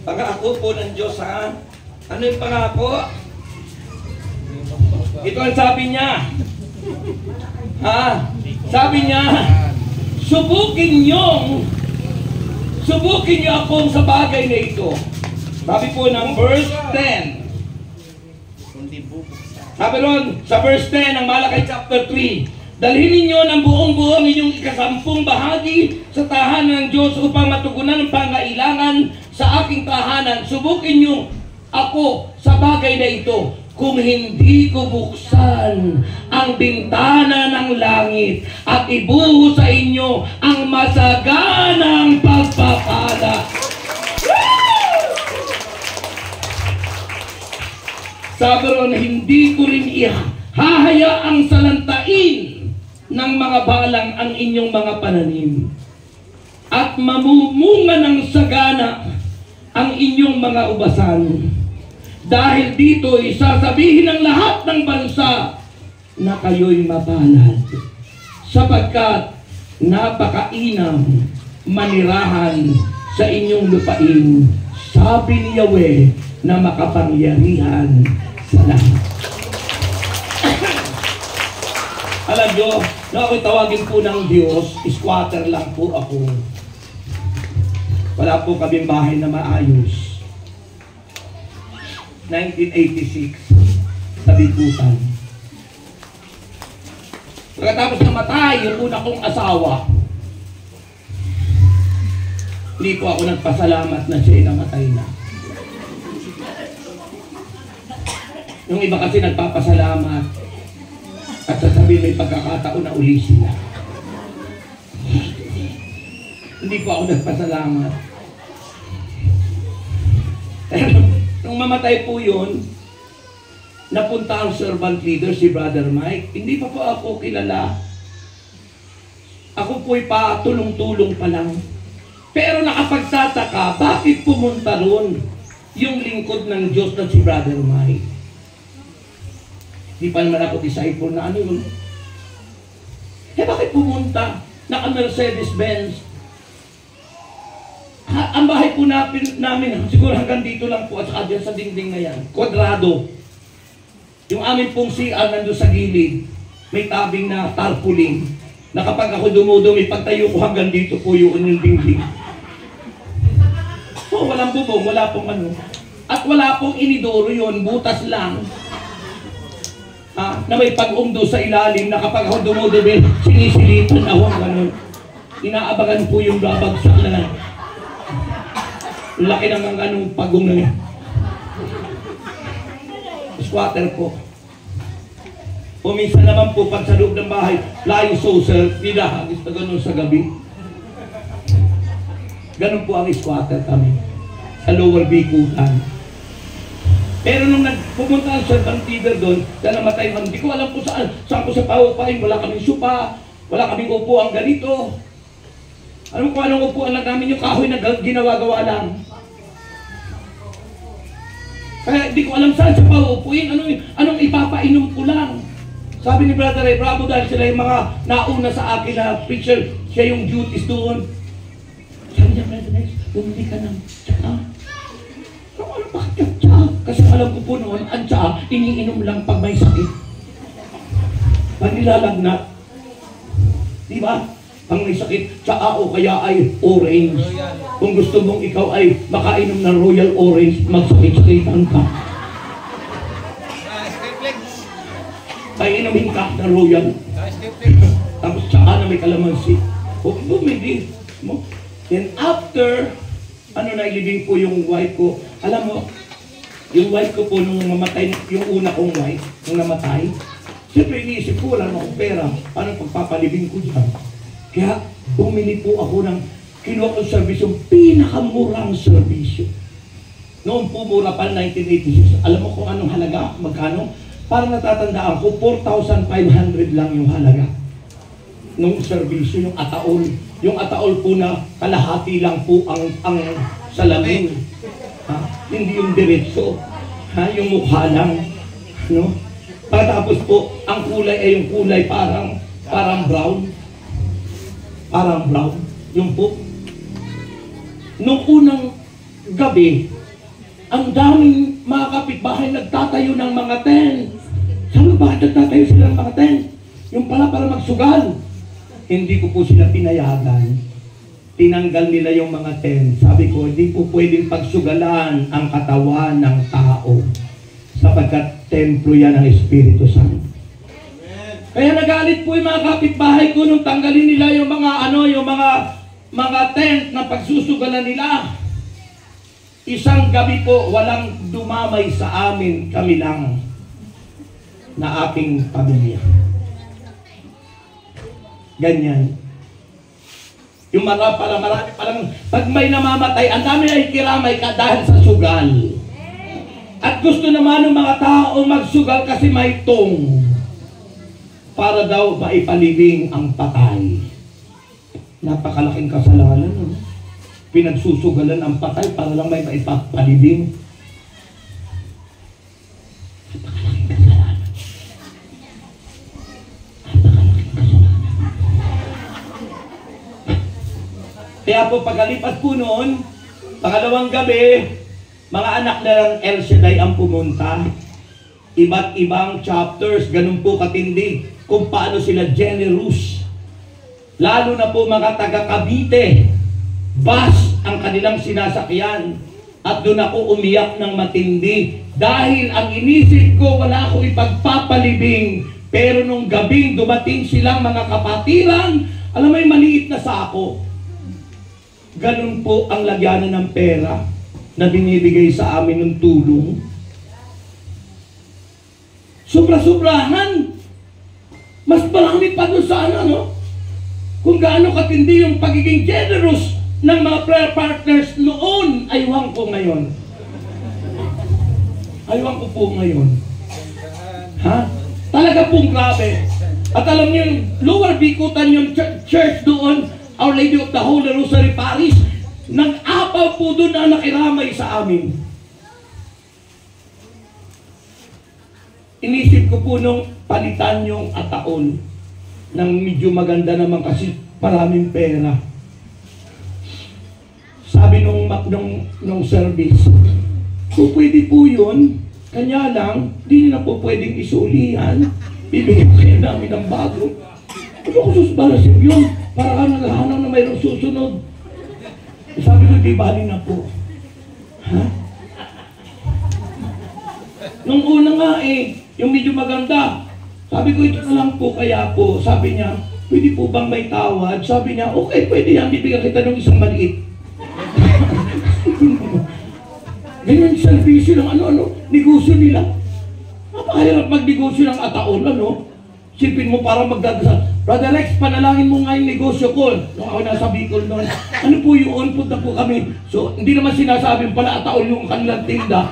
pangako po ng Diyos, ha? Ano yung pangako? Ito ang sabi niya. Sabi niya, subukin niyo akong sa bagay na ito. Sabi po ng verse 10. Sabi ron, sa verse 10 ng Malakay chapter 3, dalhin ninyo ng buong-buong inyong ikasampung bahagi sa tahanan ng Diyos upang matugunan ang pangailangan sa aking tahanan. Subukin niyo ako sa bagay na ito. Kung hindi ko buksan ang bintana ng langit at ibuhos sa inyo ang masaganang pagpapala. Sabi ron, hindi ko rin ihahayaang salantain ng mga balang ang inyong mga pananim at mamumunga ng sagana ang inyong mga ubasan. Dahil dito isasabihin ng lahat ng bansa na kayo'y mapalad, sapagkat napakainam manirahan sa inyong lupain, sabi ni Yahweh na makapangyarihan sa lahat. Alam nyo, na ako'y tawagin po ng Diyos, squatter lang po ako. Wala po kaming bahay na maayos. 1986, sa Bikutan. Pagkatapos namatay yung una kong asawa, hindi po ako nagpasalamat na siya'y namatay na. Yung iba kasi nagpapasalamat at sasabihin may pagkakataon na uli sila. Hindi po ako nagpasalamat. Nung mamatay po yun, napunta ang servant leader, si Brother Mike. Hindi pa po ako kilala. Ako po'y patulong-tulong pa lang. Pero nakapagtataka, bakit pumunta ron yung lingkod ng Diyos na si Brother Mike? Di pa naman ako disciple na ano yun. Bakit pumunta? Naka-Mercedes-Benz. Ang bahay po namin, siguro hanggang dito lang po at saka dyan sa dingding na yan. Kwadrado. Yung amin pong CR nandun sa gilid, may tabing na tarpaulin. Na kapag ako dumudumi, pagtayo ko hanggang dito po yung dingding. So, walang bubong, wala pong ano. At wala pong inidoro yun, butas lang. Na may pag-umdo sa ilalim na kapag ako dumudumi, sinisilitan ako gano'n. Inaabangan po yung babagsak na lang. Laki naman anong pagong na yan. squatter po. O minsan naman po, pag sa loob ng bahay, flying saucer, pinahagis na ganun sa gabi. Ganun po ang squatter kami. Sa Lower Bikutan. Pero nung pumunta ang Sir Bantiver doon, na namatay man, hindi ko alam po saan ko sa paupain, wala kaming supa, wala kaming upuan ganito. Alam mo kung anong upuan lang namin, yung kahoy na ginawa-gawa lang. Kaya hindi ko alam saan sa paupuin, anong ipapainom ko lang. Sabi ni Brother Ray Bravo, dahil sila yung mga nauna sa akin na preacher, siya yung duties doon. Sabi niya, Brother Ray, bumili ka ng tsaka. Ano bakit yung tsaka? Kasi alam ko po noon, ang tsaka, iniinom lang pag may sakit. Pag nilalagnat. Diba? Pag may sakit, tsaka o kaya ay orange. Kung gusto mong ikaw ay makainom ng Royal Orange, magsakit-sakitan ka. Ay inumin ka ng Royal. Tapos tsaka na may kalamansi. O bumili mo. Then after, nailibing po yung wife ko. Alam mo, yung wife ko po nung namatay, yung una kong wife, nung namatay, siyempre iniisip ko, wala akong pera. Anong pagpapalibing ko dyan? Kaya bumili po ako ng kinuha kong servisyo, pinakamurang servisyo. Noon po mura pa, 1986. Alam mo kung anong halaga? Magkano? Parang natatandaan ko, 4,500 lang yung halaga. Nung servisyo, yung ataol. Yung ataol po na kalahati lang po ang salamin. Ha? Hindi yung diretso. Ha? Yung mukha lang. No? Pagkatapos po, ang kulay ay yung kulay parang brown. Parang brown. Yung po. Nung unang gabi, ang daming mga kapitbahay nagtatayo ng mga tent. Sabi ko, bakit nagtatayo sila ng mga tent? Yung pala para magsugal. Hindi ko po sila pinayagan. Tinanggal nila yung mga tent. Sabi ko, hindi po pwedeng pagsugalan ang katawan ng tao. Sapagkat templo yan ng Espiritu Santo. Kaya nagalit po yung mga kapitbahay ko nung tanggalin nila yung mga tent na pagsusugalan nila. Isang gabi po, walang dumamay sa amin, kami lang na aking pamilya. Ganyan. Yung marami palang, pag may namamatay, ang dami ay kiramay ka dahil sa sugal. At gusto naman ng mga tao magsugal kasi may tong. Para daw maipalibing ang patay. Napakalaking kasalanan. Pinagsusugalan ang patay para lang may maipapalibing. Napakalaking kasalanan. Napakalaking kasalanan. Kaya po pagkalipas po noon, pangalawang gabi, mga anak na ng El Shaddai ang pumunta. Iba't ibang chapters, ganun po katindi kung paano sila generous. Lalo na po mga taga Cavite, bus ang kanilang sinasakyan. At doon ako umiyak ng matindi. Dahil ang inisip ko, wala ako ipagpapalibing. Pero nung gabing dumating silang mga kapatiran, alam mo yung maliit na sako. Ganun po ang lagyanan ng pera na binibigay sa amin ng tulong. Sobra-sobrahan. Mas marami pa doon sa kung gaano katindi yung pagiging generous ng mga prayer partners noon, aywan ko ngayon. Aywan ko po ngayon. Ha? Talaga pong grabe. At alam niyo, yung Lower Bikutan yung church doon, Our Lady of the Holy Rosary Parish, nag-apaw po doon na nakiramay sa amin. Inisip ko po nung palitan yung ataon ng medyo maganda naman kasi maraming pera. Sabi nung service, so pwede po yun, kanya lang, di na po pwedeng isulihan, bibigyan kayo namin ng bago. Ano ko susbalasip yun? Para ka naghahanap na mayroong susunod. Sabi ko, di bali na po. Ha? Nung una nga yung medyo maganda, sabi ko, ito na lang po kaya po. Sabi niya, pwede po bang may tawad? Sabi niya, okay, pwede yan, bibigyan kita ng isang maliit. Ganyan servisyo ng negosyo nila. Napakahirap magnegosyo ng ataon, ano? Sipin mo para magdadasal. Brother Rex, panalangin mo nga yung negosyo ko. Nung ako nasa Bicol noon, ano po yun? Punta po kami. So, hindi naman sinasabing pala ataon yung kanilang tinda.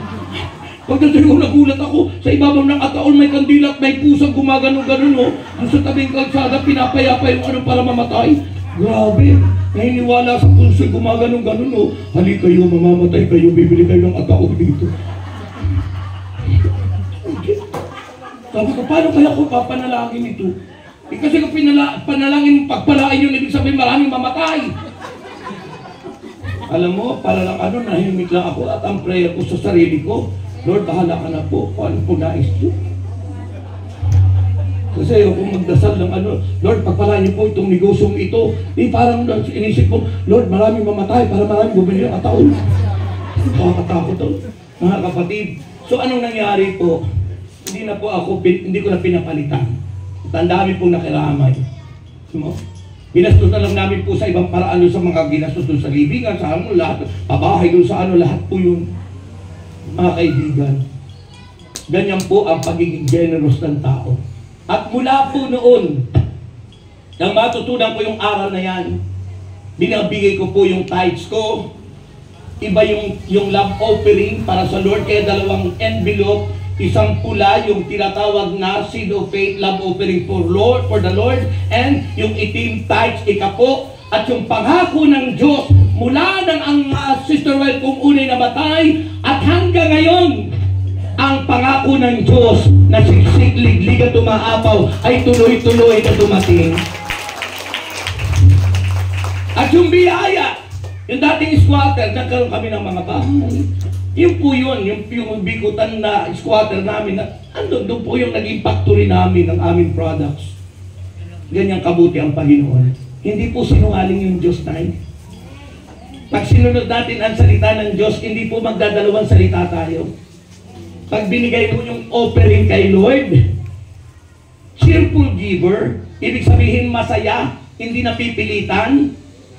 Pagdating ko, nagulat ako. Sa ibabaw ng ataon may kandila at may pusang gumagano-ganon, no? Doon sa tabing kalsada, pinapayapa yung ano para mamatay. Grabe. Naniniwala sa puso'y gumagano-ganon, no? Hali kayo, mamamatay kayo, bibili kayo ng ataon dito. Sabi ko, paano kaya ko papanalangin ito? Eh, kasi kung panalangin, pagpalain yun, ibig sabihin maraming mamatay. Alam mo, para lang ano, nahimik lang ako at ang prayer ko sa sarili ko, Lord, bahala ka na po kung ano po nais nyo. Kasi kung magdasal ng ano, Lord, pagpalain niyo po itong negosyong ito, eh parang inisip ko, Lord, maraming mamatay para maraming bumili ng ataon. Nakakatakot to, mga kapatid. So anong nangyari po? Hindi ko na pinapalitan. At ang dami pong nakiramay. Ginastos na lang namin po sa ibang paraan sa mga ginastos doon sa libingan, sa ano, lahat, pabahay doon sa ano, lahat po yun. Mga kaibigan, ganyan po ang pagiging generous ng tao. At mula po noon, nang matutunan ko yung aral na yan, binabigay ko po yung tithes ko, iba yung love offering para sa Lord, kaya dalawang envelope, isang pula, yung tinatawag na seed of faith, love offering for the Lord, and yung itim tithes, ikapo, at yung pangako ng Diyos, mula nang ang Sister Well kung unay namatay, at hanggang ngayon, ang pangako ng Diyos na siksik, liglig at tumaapaw, ay tuloy-tuloy na dumating. At yung biyaya, yung dating squatter, nagkaroon kami ng mga bahay. Yun po yun, yung bikutan na squatter namin, doon po yung naging factory namin ng aming products. Ganyang kabuti ang Panginoon. Hindi po sinungaling yung Diyos na yun. Pag sinunod natin ang salita ng Diyos, hindi po magdadalawang salita tayo. Pag binigay mo yung offering kay Lord, cheerful giver, ibig sabihin masaya, hindi napipilitan,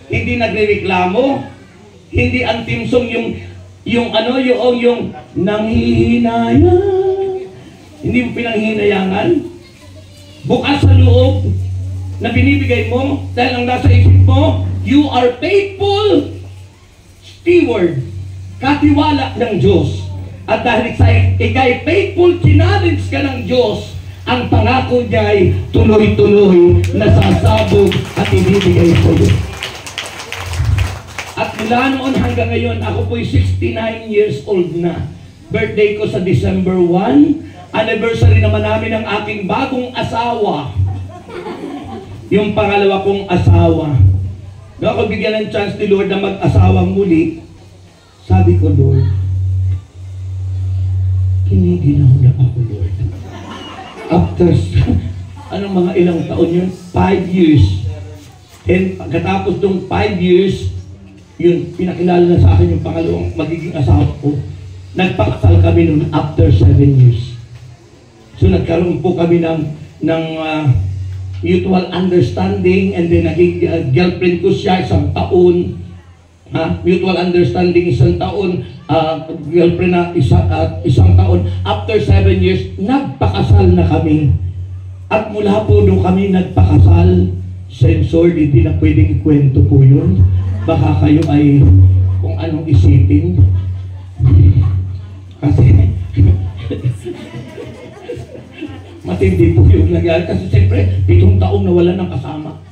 hindi nagrereklamo, hindi antimsong yung nanghihinayang, hindi mo pinanghihinayangan, bukas sa loob na binibigay mo dahil ang nasa isip mo, you are faithful steward, katiwala ng Diyos. At dahil ikay faithful, challenge ka ng Diyos, ang pangako niya ay tuloy-tuloy na sasabog at ibibigay sa iyo. At mula noon hanggang ngayon, ako po'y 69 years old na. Birthday ko sa December 1. Anniversary naman namin ng aking bagong asawa. Yung pangalawa kong asawa. Nung ako bigyan ng chance ni Lord na mag-asawa muli, sabi ko, Lord, kiniginaw na ako, Lord. After, anong mga ilang taon yun? 5 years. And pagkatapos ng 5 years, yun, pinakilala na sa akin yung pangalawang magiging asawa ko. Nagpakasal kami noon after 7 years. So nagkaroon po kami ng mutual understanding, and then naging girlfriend ko siya isang taon. Mutual understanding isang taon, girlfriend na isang taon. After 7 years, nagpakasal na kami. At mula po doon kami nagpakasal, censored, hindi na pwedeng ikwento po yun. Baka kayo ay kung anong isipin. Kasi matindi po yung nangyari. Kasi siyempre, 7 taong nawala ng kasama.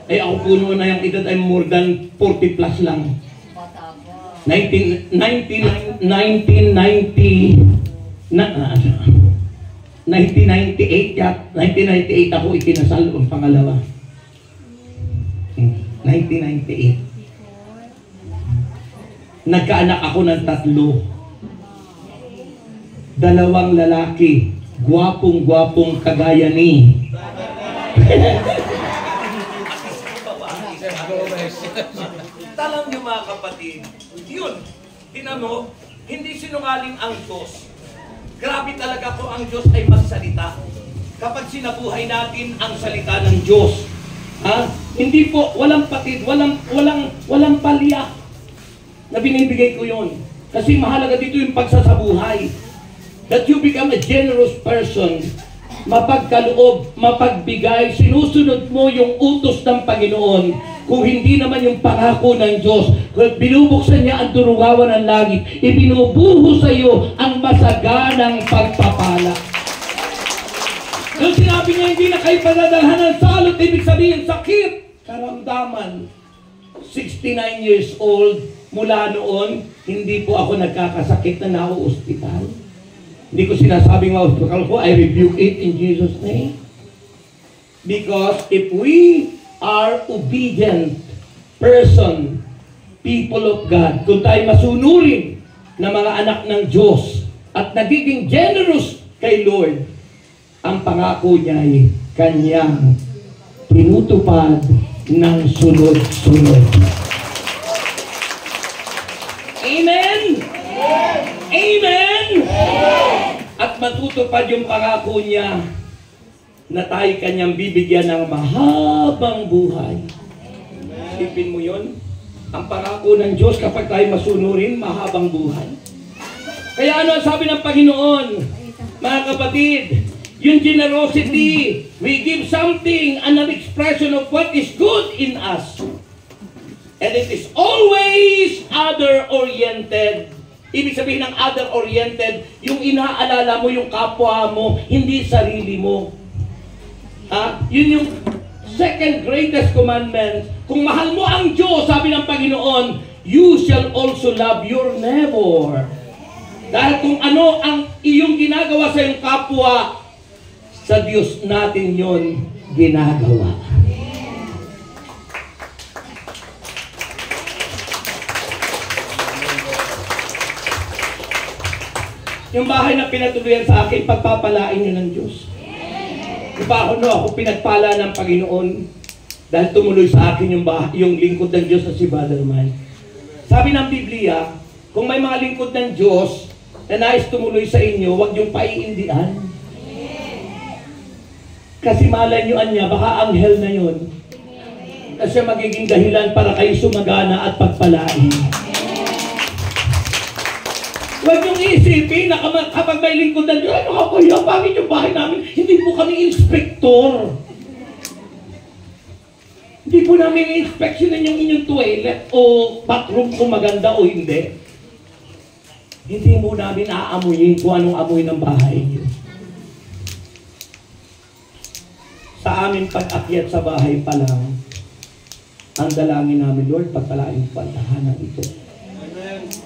Eh ako po noon na yung edad ay more than 40 plus lang. 1998 ako ikinasal ang pangalawa. 1998. Nagkaanak ako ng 3. 2 lalaki, gwapong-gwapong kagaya ni. Talang niyo mga kapatid, yun, tinan mo, hindi sinungaling ang Diyos. Grabe talaga po ang Diyos ay magsalita. Kapag sinabuhay natin ang salita ng Diyos, hindi po, walang patid, walang palya na binibigay ko yun. Kasi mahalaga dito yung pagsasabuhay. that you become a generous person, mapagkaloob, mapagbigay, sinusunod mo yung utos ng Panginoon. Kung hindi naman yung pangako ng Diyos, kung binubuksan niya ang durungawan ng langit, ibinubuho sa iyo ang masaganang pagpapala. Nung sinabi niya, hindi na kayo padadalhan ng salot, ibig sabihin sakit, karamdaman. 69 years old, mula noon, hindi po ako nagkakasakit na nao-hospital. Hindi ko sinasabing ma-hospital ko, I rebuke it in Jesus' name. Because if we are obedient person, people of God, kung tayo masunurin na mga anak ng Diyos at nagiging generous kay Lord, ang pangako niya ay kanyang tinutupad ng sunod-sunod. Amen? Amen? At matutupad yung pangako niya na tayo kanyang bibigyan ng mahabang buhay. Isipin mo yun? Ang pangako ng Diyos kapag tayo masunurin, mahabang buhay. Kaya ano ang sabi ng Panginoon? Mga kapatid, yung generosity, we give something, an expression of what is good in us. And it is always other-oriented. Ibig sabihin ng other-oriented, yung inaalala mo yung kapwa mo, hindi sarili mo. Yun yung second greatest commandment. Kung mahal mo ang Diyos, sabi ng Panginoon, you shall also love your neighbor. Dahil kung ano ang iyong ginagawa sa iyong kapwa, sa Diyos natin yon ginagawa. Yung bahay na pinatuluyan sa akin, pagpapalain nyo ng Diyos. Ako pinagpala ng Panginoon dahil tumuloy sa akin yung lingkod ng Diyos na si Brother Mike. Sabi ng Biblia, kung may mga lingkod ng Diyos na nais tumuloy sa inyo, huwag yung paiindian. Kasi malay nyo niya, baka anghel na yun. Kasi magiging dahilan para kayo sumagana at pagpalain. Huwag niyong isipin na kapag may lingkod ng Diyos, ano ka kaya, bakit yung bahay namin? Hindi po kami inspektor. Hindi po namin inspeksyonan yung inyong toilet o bathroom kung maganda o hindi. Hindi mo namin aamuyin kung anong amoy ng bahay niyo. Sa aming pag-akyat sa bahay pa lang, ang dalangin namin, Lord, pagpalain po ang tahanan ito.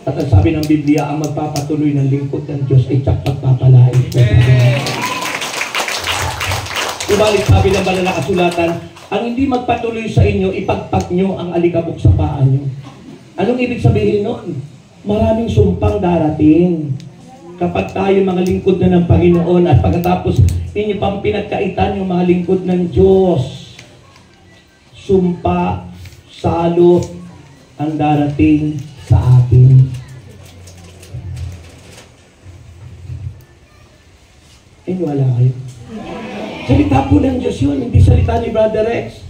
At ang sabi ng Biblia, ang magpapatuloy ng lingkod ng Diyos ay tsak pagpapalain po. Subalit sabi ng banal na kasulatan, ang hindi magpatuloy sa inyo, ipagpag nyo ang alikabok sa paa nyo. Anong ibig sabihin nun? Maraming sumpang darating. Kapag tayo mga lingkod na ng Panginoon at pagkatapos ninyo pang pinagkaitan yung mga lingkod ng Diyos, sumpa, salo, ang darating sa atin. Wala kayo. Salita po ng Diyos yun, hindi salita ni Brother Rex.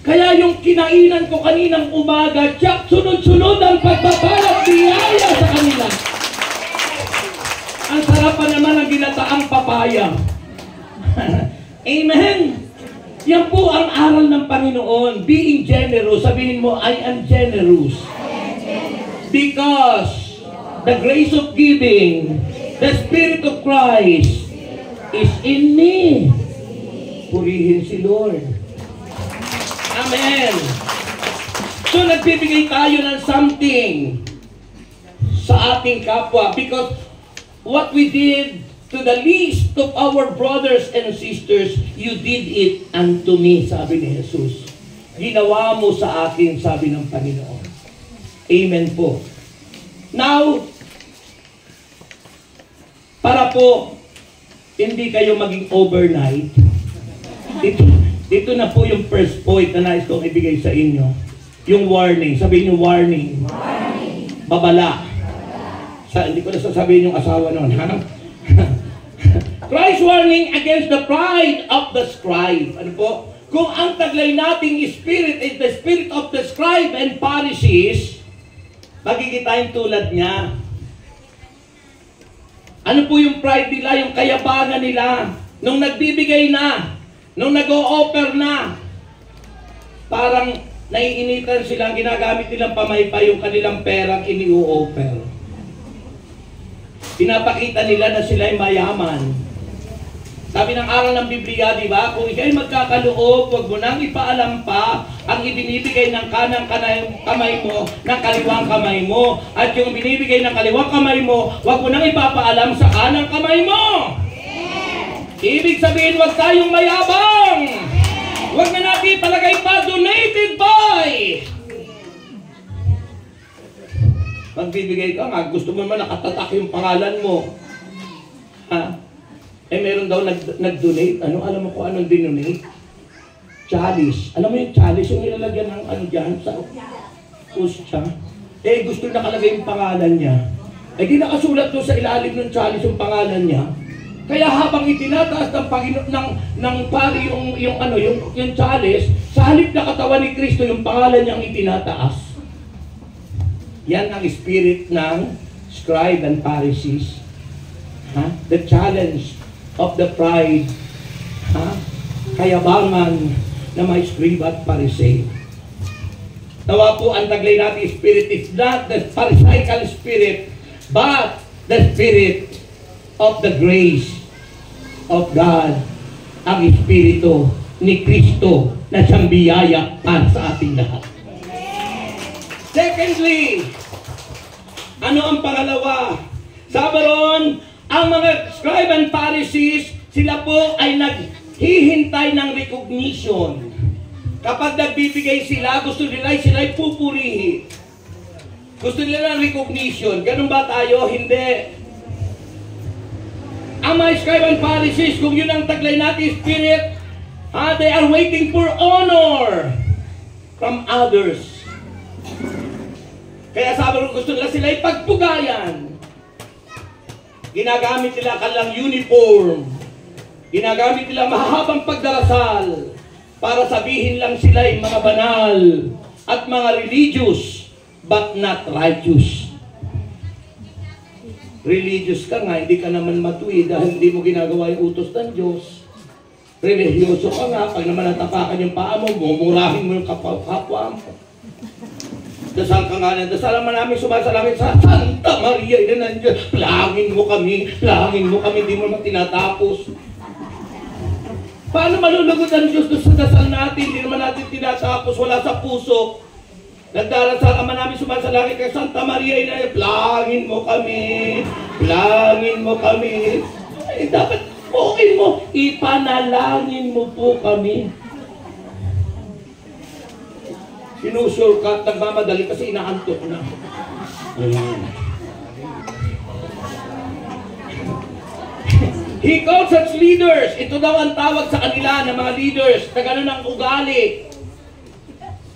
Kaya yung kinainan ko kaninang umaga, tsak, sunod-sunod ang pagbabalat biyaya sa kanila. Ang sarapan naman ang ginataang papaya. Amen! Yan po ang aral ng Panginoon. Being generous. Sabihin mo, I am generous. Because the grace of giving, the Spirit of Christ is in me. Purihin si Lord. Amen. So nagbibigay tayo ng something sa ating kapwa because what we did to the least of our brothers and sisters, you did it unto me, sabi ni Jesus. Ginawa mo sa akin, sabi ng Panginoon. Amen po. Now, para po hindi kayo maging overnight, dito na po yung first point na nais kong ibigay sa inyo. Yung warning. Sabihin yung warning. Warning. Babala. Hindi ko na sasabihin yung asawa nun. Christ's warning against the pride of the scribe. Ano po? Kung ang taglay nating spirit is the spirit of the scribe and Pharisees, magiging tayong tulad niya. Ano po yung pride nila, yung kayabangan nila? Nung nagbibigay na, nung nag-o-offer na, parang naiinitan sila, ginagamit nilang pamaypay yung kanilang perang ini-o-offer. Pinapakita nila na sila ay mayaman. Sabi ng aral ng Biblia, di ba? Kung ikay magkakaloob, huwag mo nang ipaalam pa ang ibinibigay ng kanang kamay mo, ng kaliwang kamay mo. At yung binibigay ng kaliwang kamay mo, huwag mo nang ipapaalam sa kanang kamay mo. Ibig sabihin, huwag tayong mayabang. Huwag na natin palagay pa, donated by. Magbibigay ka nga, gusto mo naman nakatatak yung pangalan mo. Ha? Eh meron daw nag-donate. Ano? Alam mo kung anong dinonate? Chalice. Alam mo yung chalice, yung nilalagyan ng ano dyan sa kusya. Eh gusto nakalagay yung pangalan niya. Eh di nakasulat doon sa ilalim ng chalice yung pangalan niya. Kaya habang itinataas ng Panginoon ng pari yung chalice, sa halip na katawan ni Kristo yung pangalan niyang itinataas. Yan ang spirit ng scribe and Pharisees. The challenge of the pride, kayabangan na may scribe at Pharisee. Nawa po ang taglay natin spirit is not the Pharisaical spirit, but the spirit of the grace of God, ang Espiritu ni Kristo na siyang biyaya para sa ating lahat. Secondly, ano ang pangalawa? Sabi ron, ang mga scribe and Pharisees, sila po ay naghihintay ng recognition. Kapag nagbibigay sila, gusto nila sila'y pupurihin. Gusto nila ng recognition. Ganun ba tayo? Hindi. Ang mga scribe and Pharisees, kung yun ang taglay natin spirit, they are waiting for honor from others. Kaya sabi rin, gusto nila sila'y pagpugayan. Ginagamit nila kanilang uniform. Ginagamit nila mahabang pagdarasal para sabihin lang sila ay mga banal at mga religious but not righteous. Religious ka nga, hindi ka naman matuwid dahil hindi mo ginagawa yung utos ng Diyos. Religyoso ka nga, pag naman natapakan yung paa mo, mumurahin mo yung kapwa mo. Dasal ka nga ng dasal naman namin sumasalangit sa Santa Maria, ina ng Diyos. Plangin mo kami, hindi mo naman tinatapos. Paano malulugod ang Diyos doon sa dasal natin? Hindi naman natin tinatapos, wala sa puso. Nagdarasal naman namin sumasalangit kay Santa Maria, ina ng plangin mo kami, Eh, dapat okay mo, ipanalangin mo po kami. Sinusurkat, nagmamadali kasi inaantok na. He calls such leaders. Ito daw ang tawag sa kanila ng mga leaders na gano'n ang ugali.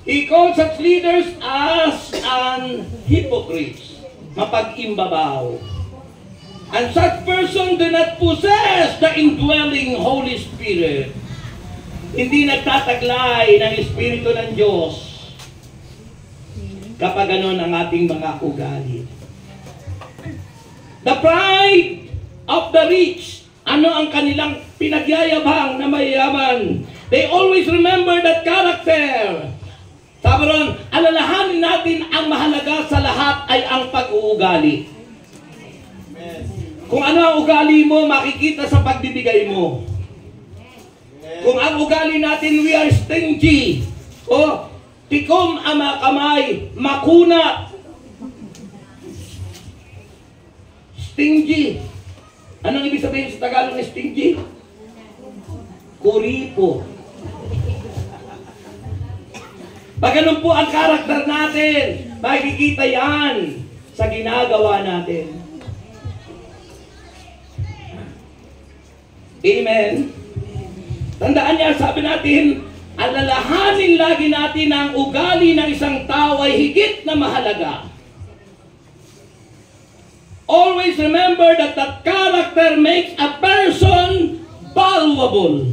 He calls such leaders as an hypocrites. Mapag-imbabaw. And such person do not possess the indwelling Holy Spirit. Hindi nagtataglay ng Espiritu ng Diyos. Kapag ganon ang ating mga ugali. The pride of the rich. Ano ang kanilang pinagyayabang na mayayaman? They always remember that character. Sabi ron, alalahanin natin ang mahalaga sa lahat ay ang pag-uugali. Kung ano ang ugali mo, makikita sa pagbibigay mo. Kung ang ugali natin, we are stingy. O, tikom ang mga kamay, makuna. Stingy. Anong ibig sabihin sa Tagalog ng stingy? Kuripo. Pag ganun po ang karakter natin, makikita yan sa ginagawa natin. Amen? Tandaan niya, sabi natin, alalahanin lagi natin na ang ugali ng isang tao ay higit na mahalaga. Always remember that that character makes a person valuable.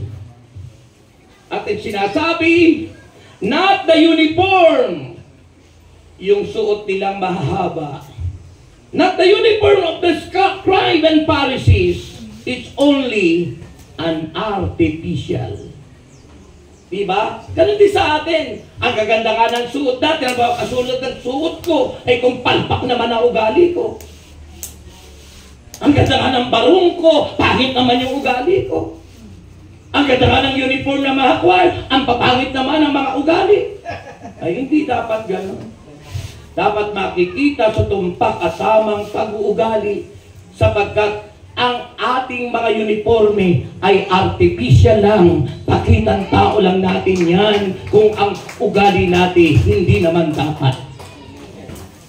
At sinasabi, not the uniform, yung suot nilang mahahaba, Not the uniform of the scribe and Pharisees. It's only an artificial. Diba? Ganun din sa atin. Ang gaganda nga ng suot natin, ang kasulot ng suot ko, ay kung palpak naman ang ugali ko. Ang ganda nga ng barong ko, pangit naman yung ugali ko. Ang ganda nga ng uniform na mahakwal, ang papangit naman ang mga ugali. Ay hindi dapat gano'n. Dapat makikita sa tumpak at tamang pag-uugali sapagkat ang ating mga uniforme ay artificial lang. Pakitang tao lang natin yan kung ang ugali natin hindi naman dapat.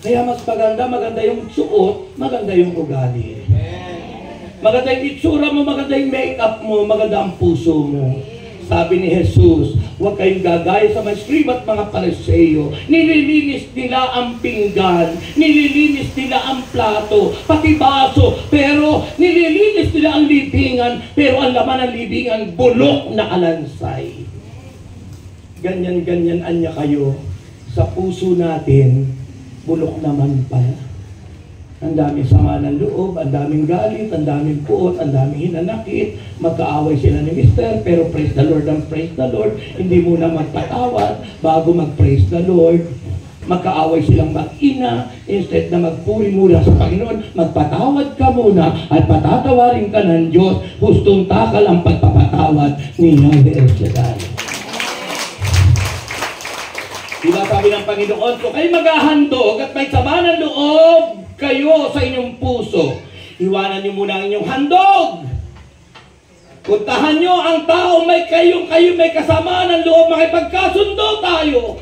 Kaya mas maganda yung suot, maganda yung ugali. Maganda yung itsura mo, maganda yung makeup mo, maganda ang puso mo. Sabi ni Jesus, huwag kayong gagaya sa mga scribe at mga Pariseo. Nililinis nila ang pinggan, nililinis nila ang plato, pati baso, pero nililinis nila ang libingan, pero ang laman ng libingan, bulok na alansay. Ganyan-ganyan anya kayo. Sa puso natin, bulok naman pala. Ang daming sama ng loob, ang daming galit, ang daming puot, ang daming hinanakit, magkaaway sila ni Mister, pero praise the Lord and praise the Lord. Hindi muna magpatawad bago mag-praise the Lord. Magkaaway silang mag-ina, instead na magpuri muna sa Panginoon, magpatawad ka muna at patatawarin ka ng Diyos. Hustong takal ang pagpapatawad ni Yahweh El Shaddai. Diba sabi ng Panginoon, so kayo maghahandog at may sama ng loob kayo sa inyong puso. Iwanan niyo muna ang inyong handog. Puntahan niyo ang tao kayo may kasama ng loob, makipagkasundo tayo.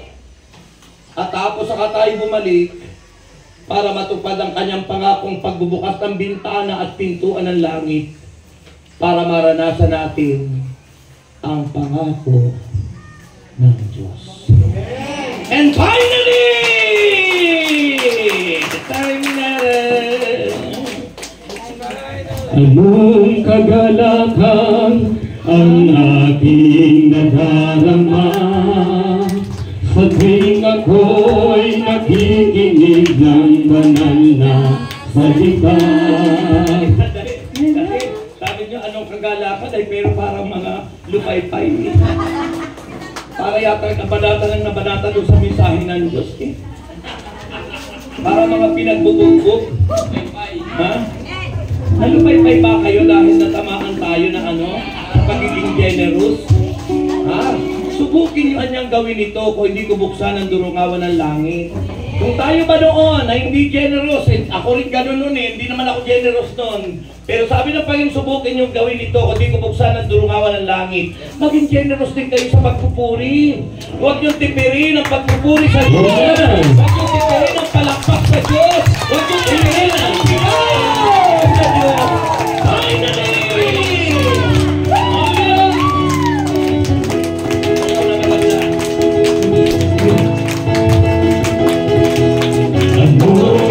At tapos saka tayo bumalik para matupad ang kanyang pangakong pagbubukas ng bintana at pintuan ng langit para maranasan natin ang pangako ng Diyos. And finally, anong kagalakan ang aking nadarama sa tuwing ako'y nakikinig ng banal na salita. Sabi niyo, anong kagalakan ay pero parang mga lupay-pay. Para yata nabanata doon sa mensahe ng Diyos. Para mga pinagbubog. Ha? Nalupay-pay ba kayo dahil natamaan tayo na pagiging generous? Ha? Subukin nyo anyang gawin ito kung hindi ko buksan ang durungawan ng langit. Kung tayo ba noon ay hindi generous, ako rin ganun noon hindi naman ako generous noon. Pero sabi ng Panginoon, subukin nyo gawin ito kung hindi ko buksan ang durungawan ng langit. Maging generous din kayo sa pagpupuri. Huwag nyo tipirin ang pagpupuri sa Diyos. Huwag nyo tipirin ang palakpak sa Diyos. Huwag nyo tipirin ang pinag sa Diyos. Finally!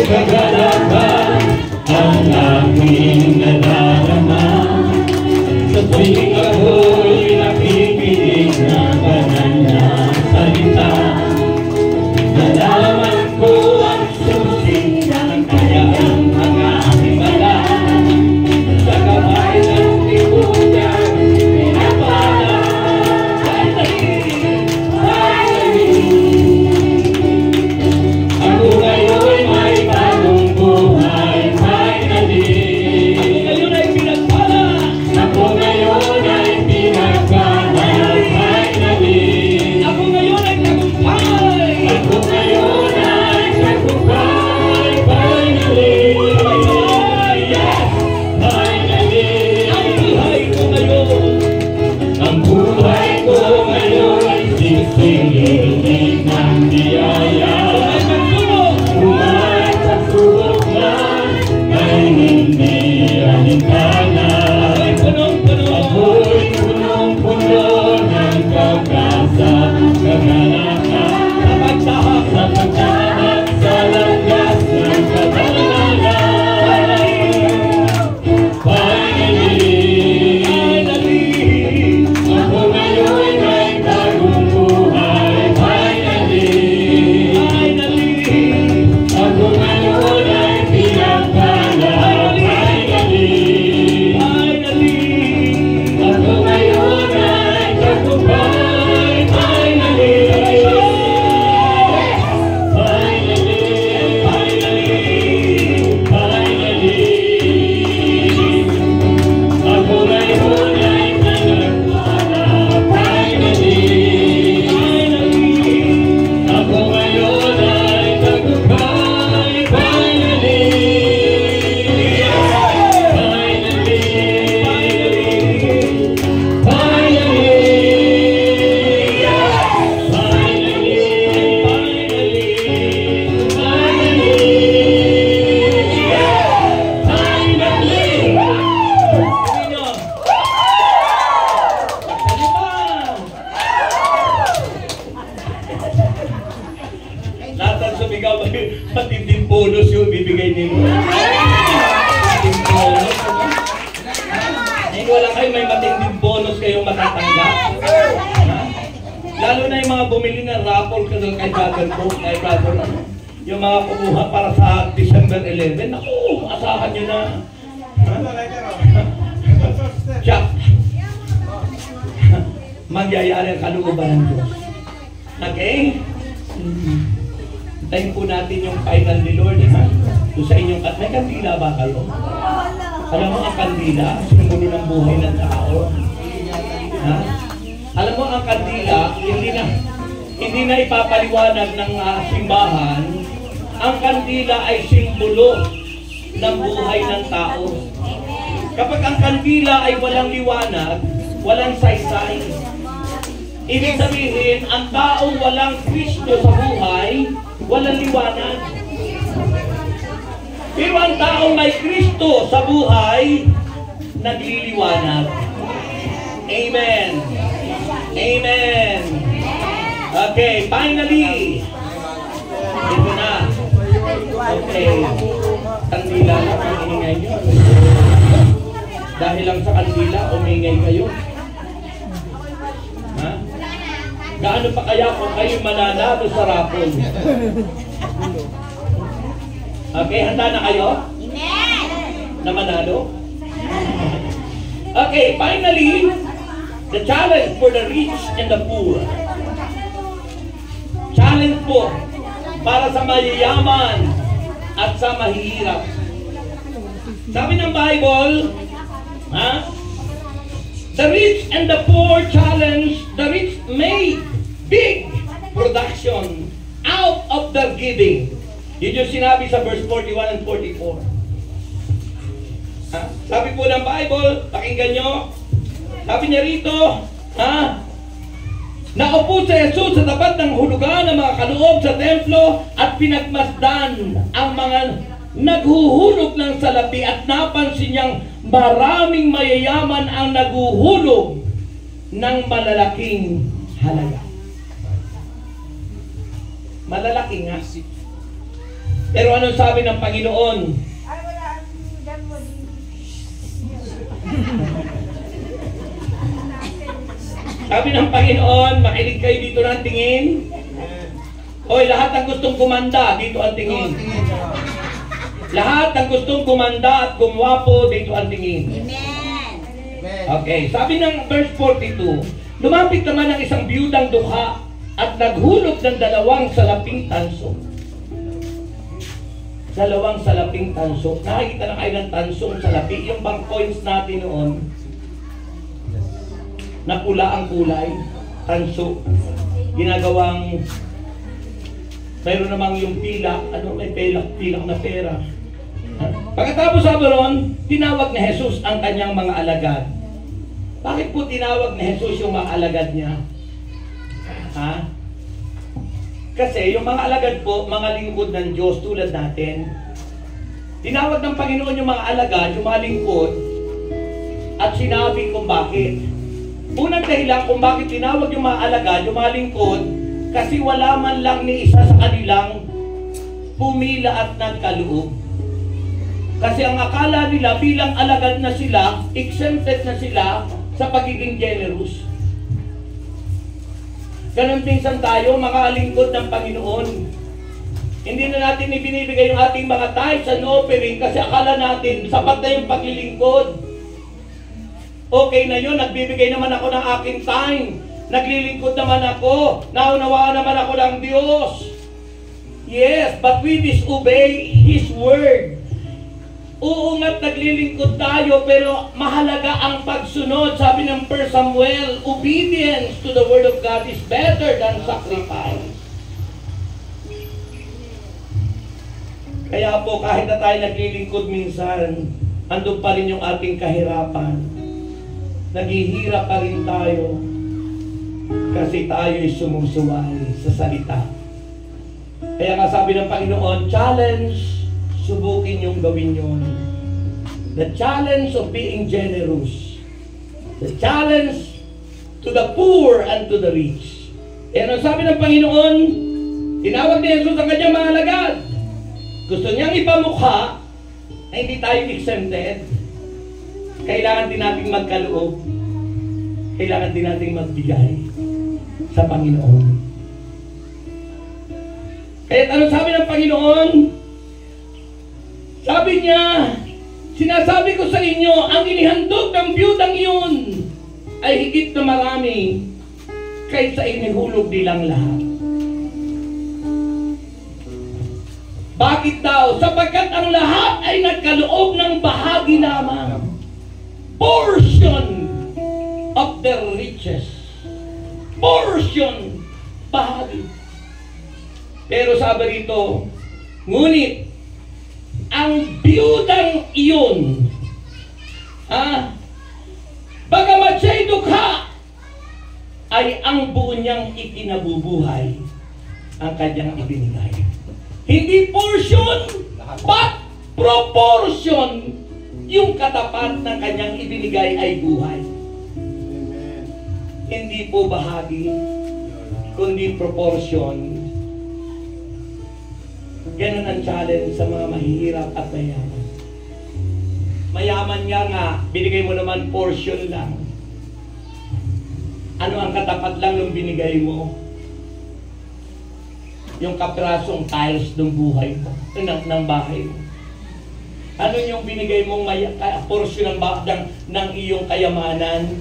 Kagalakan ang aking nadarama sa tuwing ako'y nakikinig ng banal na salita. Nalaman ko ang susi ng kanyang mga himala sa kamay ng tibugan pinapala. Ako ngayon may bagong buhay, finally. Ako ngayon ay pinagpala. Ako ngayon ay pinagpala, finally. Ako ngayon ay tagumpay. Ako ngayon ay tagumpay, finally. Yes, finally. Ang buhay ko ngayon. Ang buhay ko ngayon ay sisingilin ng biyaya. Umay pagsubok man ay hindi alintana. Ako'y punong-puno ng pag-asa, kagalakan, sa pagtahak sa landas ng kabanalan. Finally, ako ngayon ay bagong buhay. Finally, ako ngayon ay pinag Matinding bonus yung bibigay ni Lord. Matinding bonus. Wala kayo may matinding bonus kayong matatanggap. Lalo na yung mga bumili ng raffle kay Brother Bo, kay Brother yung mga kumuha para sa December 11. Naku, asahan nyo na. Siya. Mangyayari ang kalooban ng Diyos. Okay? Tayo po natin yung final ni Lord. Doon sa inyong may kandila ba kayo? Alam mo ang kandila, simbolo ng buhay ng tao. Ha? Alam mo ang kandila, hindi na ipapaliwanag ng simbahan. Ang kandila ay simbolo ng buhay ng tao. Kapag ang kandila ay walang liwanag, walang saysay, ibig sabihin, ang taong walang Kristo sa buhay, walang liwanag. Pero ang taong may Kristo sa buhay, nagliliwanag. Amen. Amen. Okay, finally. Ito na. Okay. Kandila lang ang ingay nyo. Dahil lang sa kandila, umingay kayo. Ha? Gaano pa kaya kung kayo mananalo sa raffle? Okay, handa na kayo? Amen! Na manalo? Okay, finally, the challenge for the rich and the poor. Challenge po para sa mayayaman at sa mahihirap. Sabi ng Bible, ha? The rich and the poor challenge, the rich made big production out of their giving. Yun yung sinabi sa verse 41 and 44. Ha? Sabi po ng Bible, pakinggan nyo, sabi niya rito, ha? Naupo si Jesus sa tapat ng hulugan ng mga kaloob sa templo at pinagmasdan ang mga naghuhulog ng salapi at napansin niyang maraming mayayaman ang naghuhulog ng malalaking halaga. Malalaki nga. Pero anong sabi ng Panginoon? Sabi ng Panginoon, makinig kayo dito ng tingin. Hoy, lahat ng gustong kumanda, dito ang tingin. Lahat ng gustong kumanda at gumwapo, dito ang tingin. Amen! Okay, sabi ng verse 42, lumapit naman ang isang biyudang dukha at naghulog ng dalawang salaping tanso. Dalawang salaping tanso. Nakikita na kayo ng tansong salapi. Yung bang coins natin noon, na pula ang kulay, tanso, ginagawang, mayroon namang yung pilak, may pilak na pera. Pagkatapos sabi ron, tinawag ni Jesus ang kanyang mga alagad. Bakit po tinawag ni Jesus yung mga alagad niya? Ha? Kasi yung mga alagad po, mga lingkod ng Diyos tulad natin. Tinawag ng Panginoon yung mga alagad, yung mga lingkod, at sinabi kung bakit. Unang dahilan kung bakit tinawag yung mga alagad, yung mga lingkod, kasi wala man lang ni isa sa kanilang pumila at nagkaloob. Kasi ang akala nila bilang alagad na sila, exempted na sila sa pagiging generous. Ganon minsan tayo, mga lingkod ng Panginoon. Hindi na natin ibinibigay yung ating mga tithes and offering kasi akala natin sapat na yung paglilingkod. Okay na yun, nagbibigay naman ako ng aking time. Naglilingkod naman ako. Naunawaan naman ako ng Diyos. Yes, but we disobey His word. Oo nga't naglilingkod tayo, pero mahalaga ang pagsunod. Sabi ng 1 Samuel, obedience to the word of God is better than sacrifice. Kaya po, kahit na tayo naglilingkod minsan, andun pa rin yung ating kahirapan. Naghihirap pa rin tayo kasi tayo ay sumusuway sa salita. Kaya nga sabi ng Panginoon, challenge, subukin yung gawin yun. The challenge of being generous. The challenge to the poor and to the rich. Kaya ang sabi ng Panginoon, tinawag ni Jesus ang kanyang mga alagad. gusto niyang ipamukha na hindi tayo exempted. Kailangan din nating magkaloob. Kailangan din nating magbigay sa Panginoon. Kaya ano sabi ng Panginoon? Sabi niya, sinasabi ko sa inyo, ang inihandog ng biyudang iyon ay higit na marami kaysa inihulog nilang lahat. Bakit daw? Sapagkat ang lahat ay nagkaloob ng bahagi lamang. Portion of the riches. Portion. Bahagi. Pero sabi rito, ngunit, ang biyudang iyon, bagamat siya'y dukha, ay ang buo niyang ikinabubuhay ang kanyang ibinigay. Hindi portion, but proportion. Yung katapat ng kanyang ibinigay ay buhay. Amen. Hindi po bahagi, kundi proportion. Ganun ang challenge sa mga mahihirap at mayaman. Mayaman nga, binigay mo naman portion lang. Ano ang katapat lang ng binigay mo? Yung kaprasong tiles ng buhay mo, ng bahay mo. Ano yung binigay mong portion ng iyong kayamanan?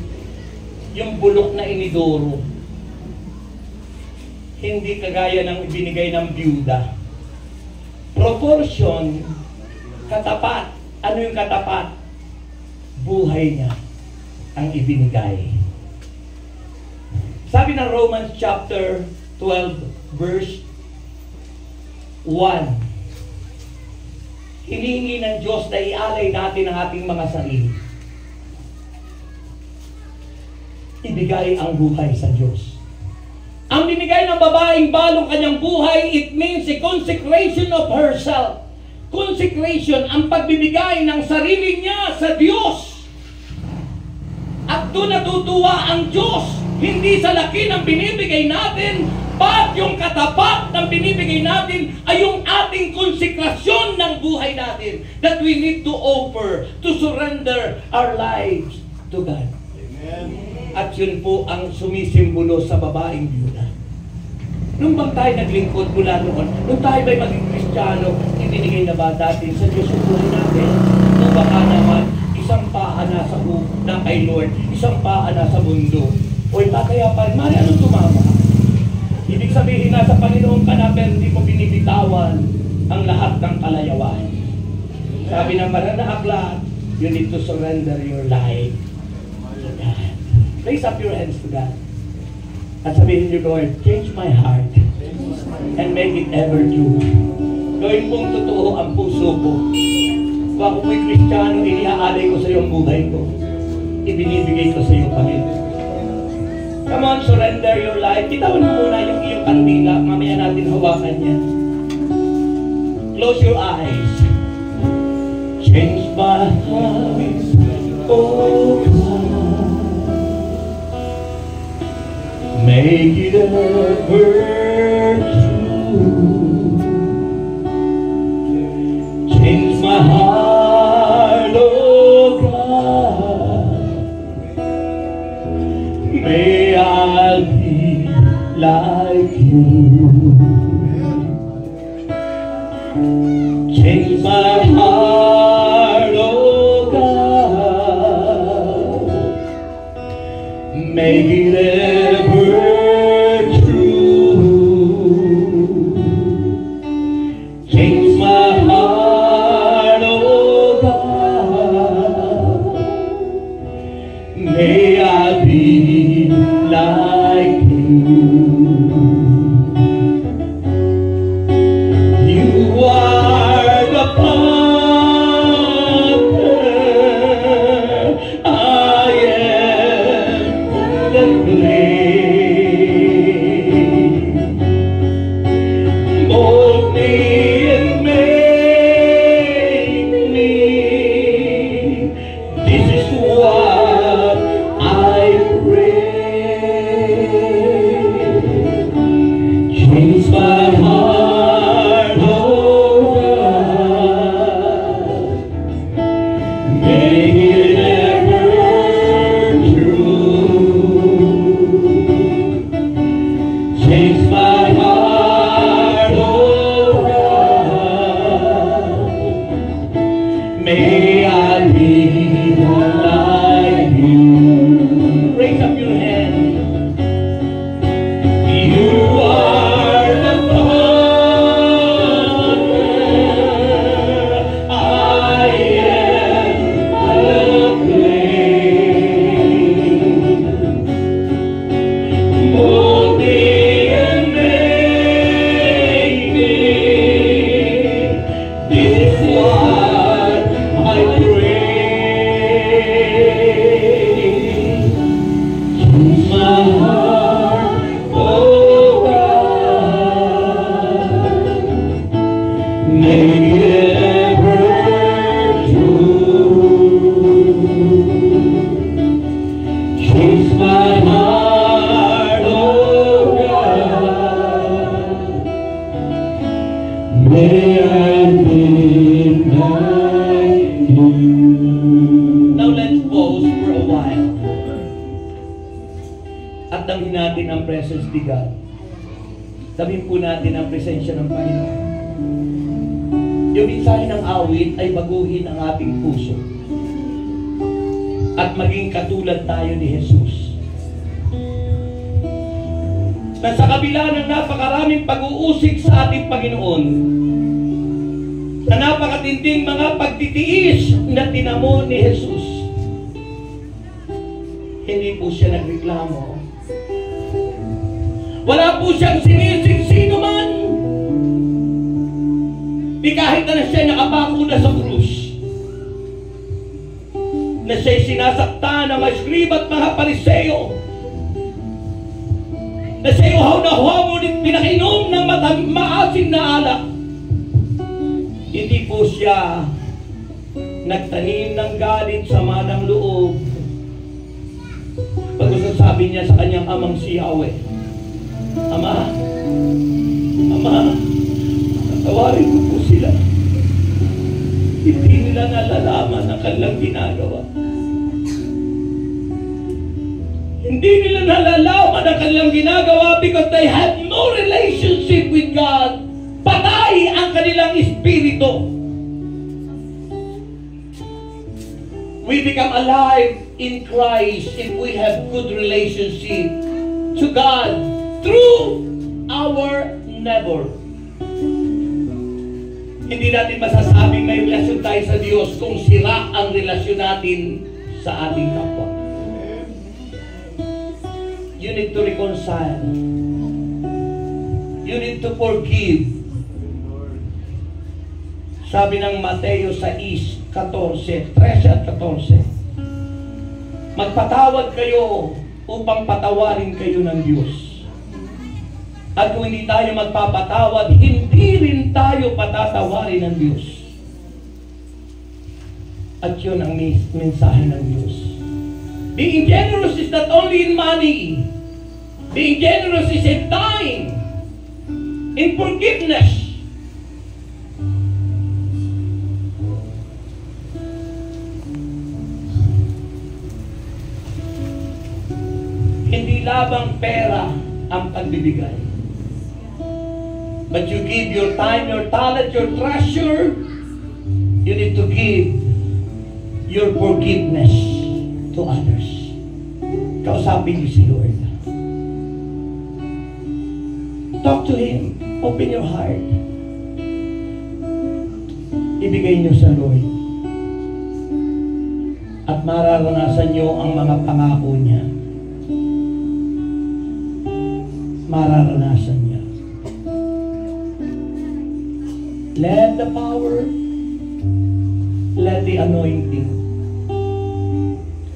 Yung bulok na inidoro. Hindi kagaya ng ibinigay ng byuda. Proportion, katapat. Ano yung katapat? Buhay niya ang ibinigay. Sabi ng Romans chapter 12 verse 1, hinihingi ng Diyos na ialay natin ang ating mga sarili. Ibigay ang buhay sa Diyos. Ang binigay ng babaeng balong kanyang buhay, it means a consecration of herself. Consecration, ang pagbibigay ng sarili niya sa Diyos. At doon natutuwa ang Diyos, hindi sa laki ng binibigay natin, but yung katapat ng binibigay natin ay yung ating konsekrasyon ng buhay natin that we need to offer, to surrender our lives to God. Amen. At yun po ang sumisimbolo sa babaeng byuda. Nung bang tayo naglingkod mula noon, nung tayo ba'y maging Kristiyano, ibinigay na ba natin sa Diyos ang buhay natin? Nung baka naman, isang paa na kay Lord, isang paa na sa mundo. O kaya pa, mari anong tumama? Ibig sabihin na sa Panginoon ka na, pero hindi mo binibitawan ang lahat ng kalayawan. Sabi ng banal na aklat, you need to surrender your life to God. Raise up your hands to God. At sabihin niyo, Lord, change my heart and make it ever true. Gawin mong totoo ang puso ko. Kung ako po'y Kristiyano, iniaalay ko sa iyo ang buhay ko. Ibinibigay ko sa iyo, Panginoon. Come on, surrender your life. Bitawan mo muna yung iyong kandila. Mamaya natin hawakan yan. Close your eyes. Change my heart, oh God. Make it ever true. Change my heart, oh God. May I be like you. Change my heart, oh God. Make it ever true. Change my heart, oh God. May I be like you. You are the potter, I am the clay. Mold me and make me. This is what I pray. natin ang presence ni God. Sabihin po natin ang presensya ng Panginoon. Yung mensahe ng awit ay baguhin ang ating puso at maging katulad tayo ni Jesus. Na sa kabila ng napakaraming pag-uusig sa ating Panginoon, na napakatinding mga pagtitiis na tinamo ni Jesus, hindi po siya nagreklamo. Wala po siyang sinisigsino man. Di kahit na siya nakapako na sa krus, na siya'y sinasaktan ng mga eskrib at mga pariseo, na siya'y uhaw na uhaw ngunit pinakainom ng maasim na alak, hindi po siya nagtanim ng galit sa manang loob. Pag-usasabi niya sa kanyang amang si Yahweh, Ama, tawarin mo po sila. Hindi nila nalalaman ang kanilang ginagawa. Hindi nila nalalaman ang kanilang ginagawa because they have no relationship with God. Patay ang kanilang espiritu. We become alive in Christ if we have good relationship to God through our neighbor. Hindi natin masasabing may relasyon tayo sa Diyos kung sira ang relasyon natin sa ating kapwa. You need to reconcile. You need to forgive. Sabi ng Mateo 6:14, 13 at 14, magpatawad kayo upang patawarin kayo ng Diyos. At kung hindi tayo magpapatawad, hindi rin tayo patatawarin ng Diyos. At yun ang mensahe ng Diyos. Being generous is not only in money. Being generous is in time, in forgiveness. Hindi labang pera ang pagbibigay. But you give your time, your talent, your treasure. You need to give your forgiveness to others. Kausapin niyo si Lord. Talk to Him. Open your heart. Ibigay niyo sa Lord. At mararanasan niyo ang mga pangako niya. Mararanasan niya. Let the power, let the anointing,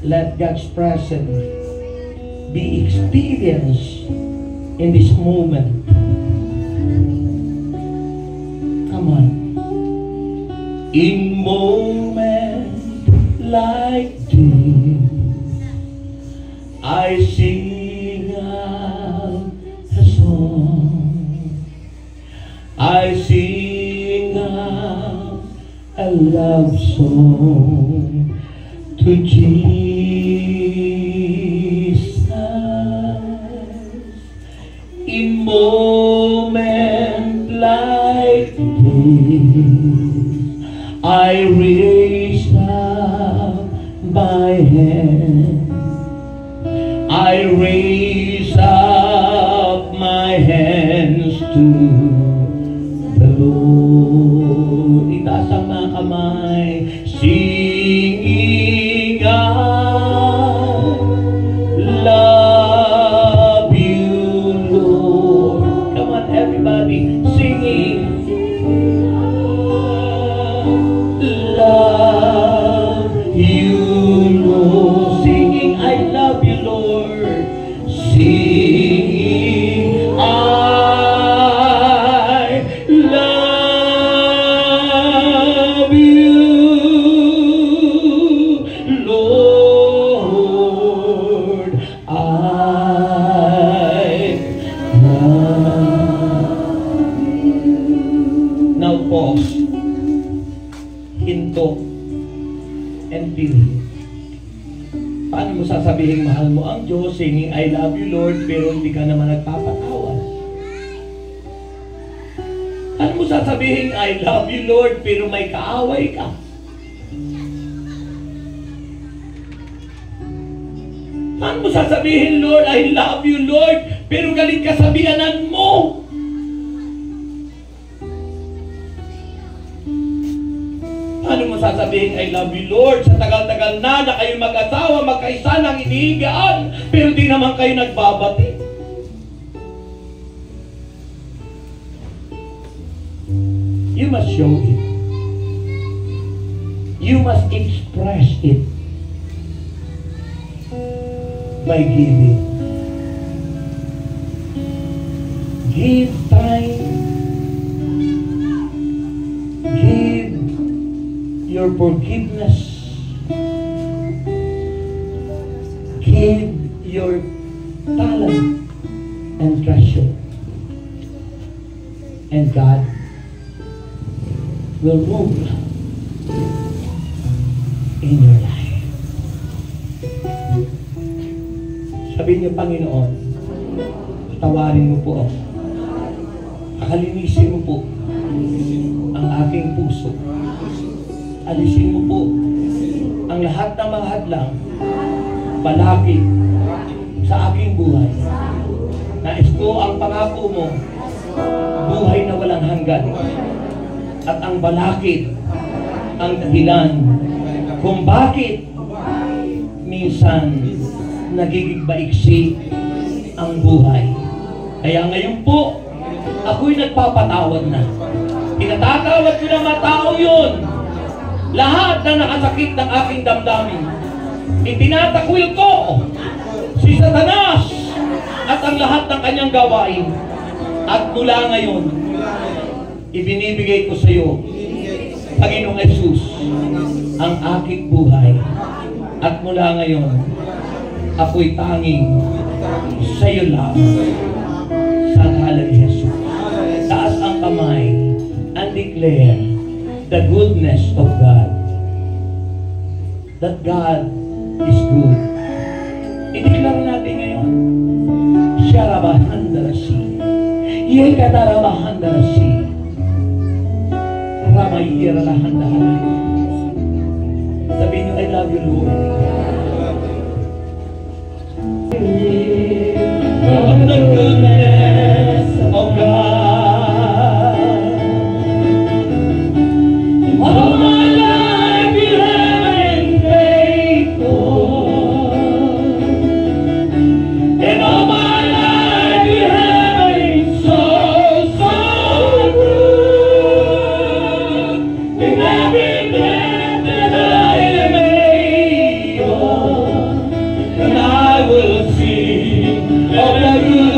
let God's presence be experienced in this moment. Come on. In moments like this, I sing out a song. I sing out a love song to Jesus. In moment like this, I raise up my hand. I raise up my hands to the Lord. Itaas ang mga kamay, singing I love you, Lord. Come on, everybody, singing. Love you, Lord. Singing, I love you, Lord. Singing, I love you, Lord. I love you. Now pause. Hinto and believe. Paano mo sasabihin? sasabihin mahal mo ang Diyos, singing I love you Lord, pero hindi ka naman nagpapatawad? Ano mo sasabihin I love you Lord, pero may kaaway ka? Ano mo sasabihin Lord, I love you Lord, pero galit ka sa biyanan mo? Ano mo sasabihin, I love you Lord, sa tagal-tagal na kayo mag-asawa, magkaisa ng iniigaan, pero di naman kayo nagbabati? You must show it. You must express it by giving. Give time. Give your forgiveness. Give your talent and treasure. And God will move in your life. Sabihin niyo, Panginoon, patawarin mo po ako. Pakalinisin mo po ang aking puso. Alisin mo po ang lahat ng mga hadlang, balakid sa aking buhay. Nais ko ang pangako mo, buhay na walang hanggan. At ang balakid, ang dahilan kung bakit minsan nagiging baiksi ang buhay. Kaya ngayon po, ako'y nagpapatawad na. Pinatatawad ko ng mga tao yun. Lahat na nakasakit ng aking damdamin. Itinatakwil ko si Satanas at ang lahat ng kanyang gawain. At mula ngayon, ibinibigay ko sa iyo, Panginoong Jesus, ang aking buhay. At mula ngayon, ako'y tanging sa iyo lang. Sa ngalan ni Jesus. Taas ang kamay and declare the goodness of God. That God is good. I-declare natin ngayon. Sharabahandarasi. Yekatarabahandarasi. Ramayiralahandahanay. Sabihin niyo, I love you, Lord. Of the goodness of God. All my life you have been faithful. And all my life you have been so, so good. In every breath that I am able, and I will sing of the good.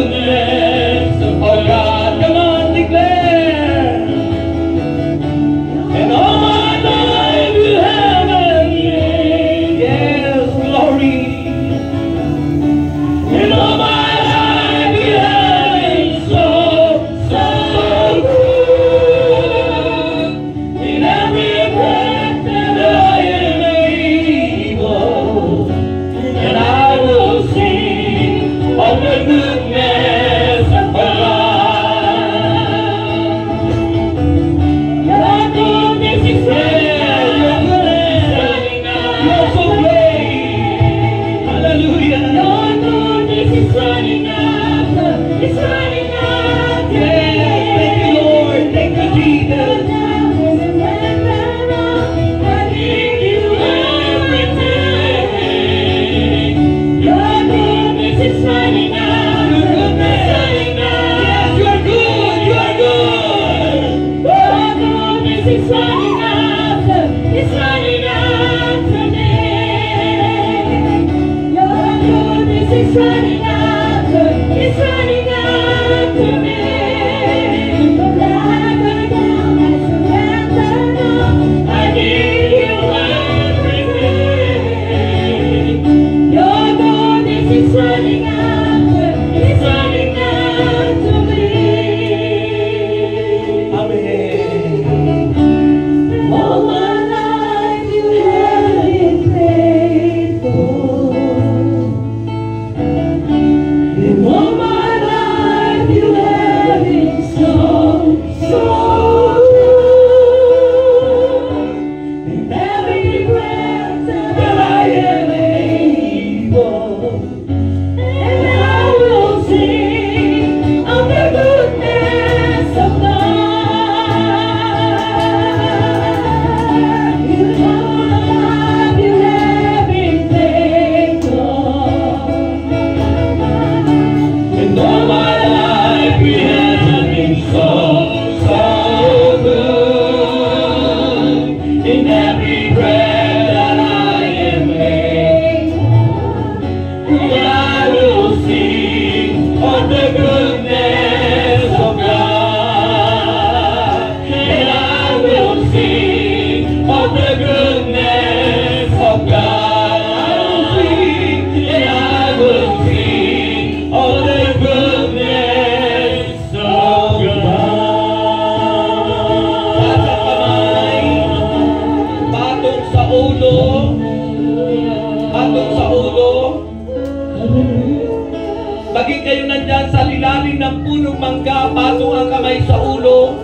punong mangga, patong ang kamay sa ulo,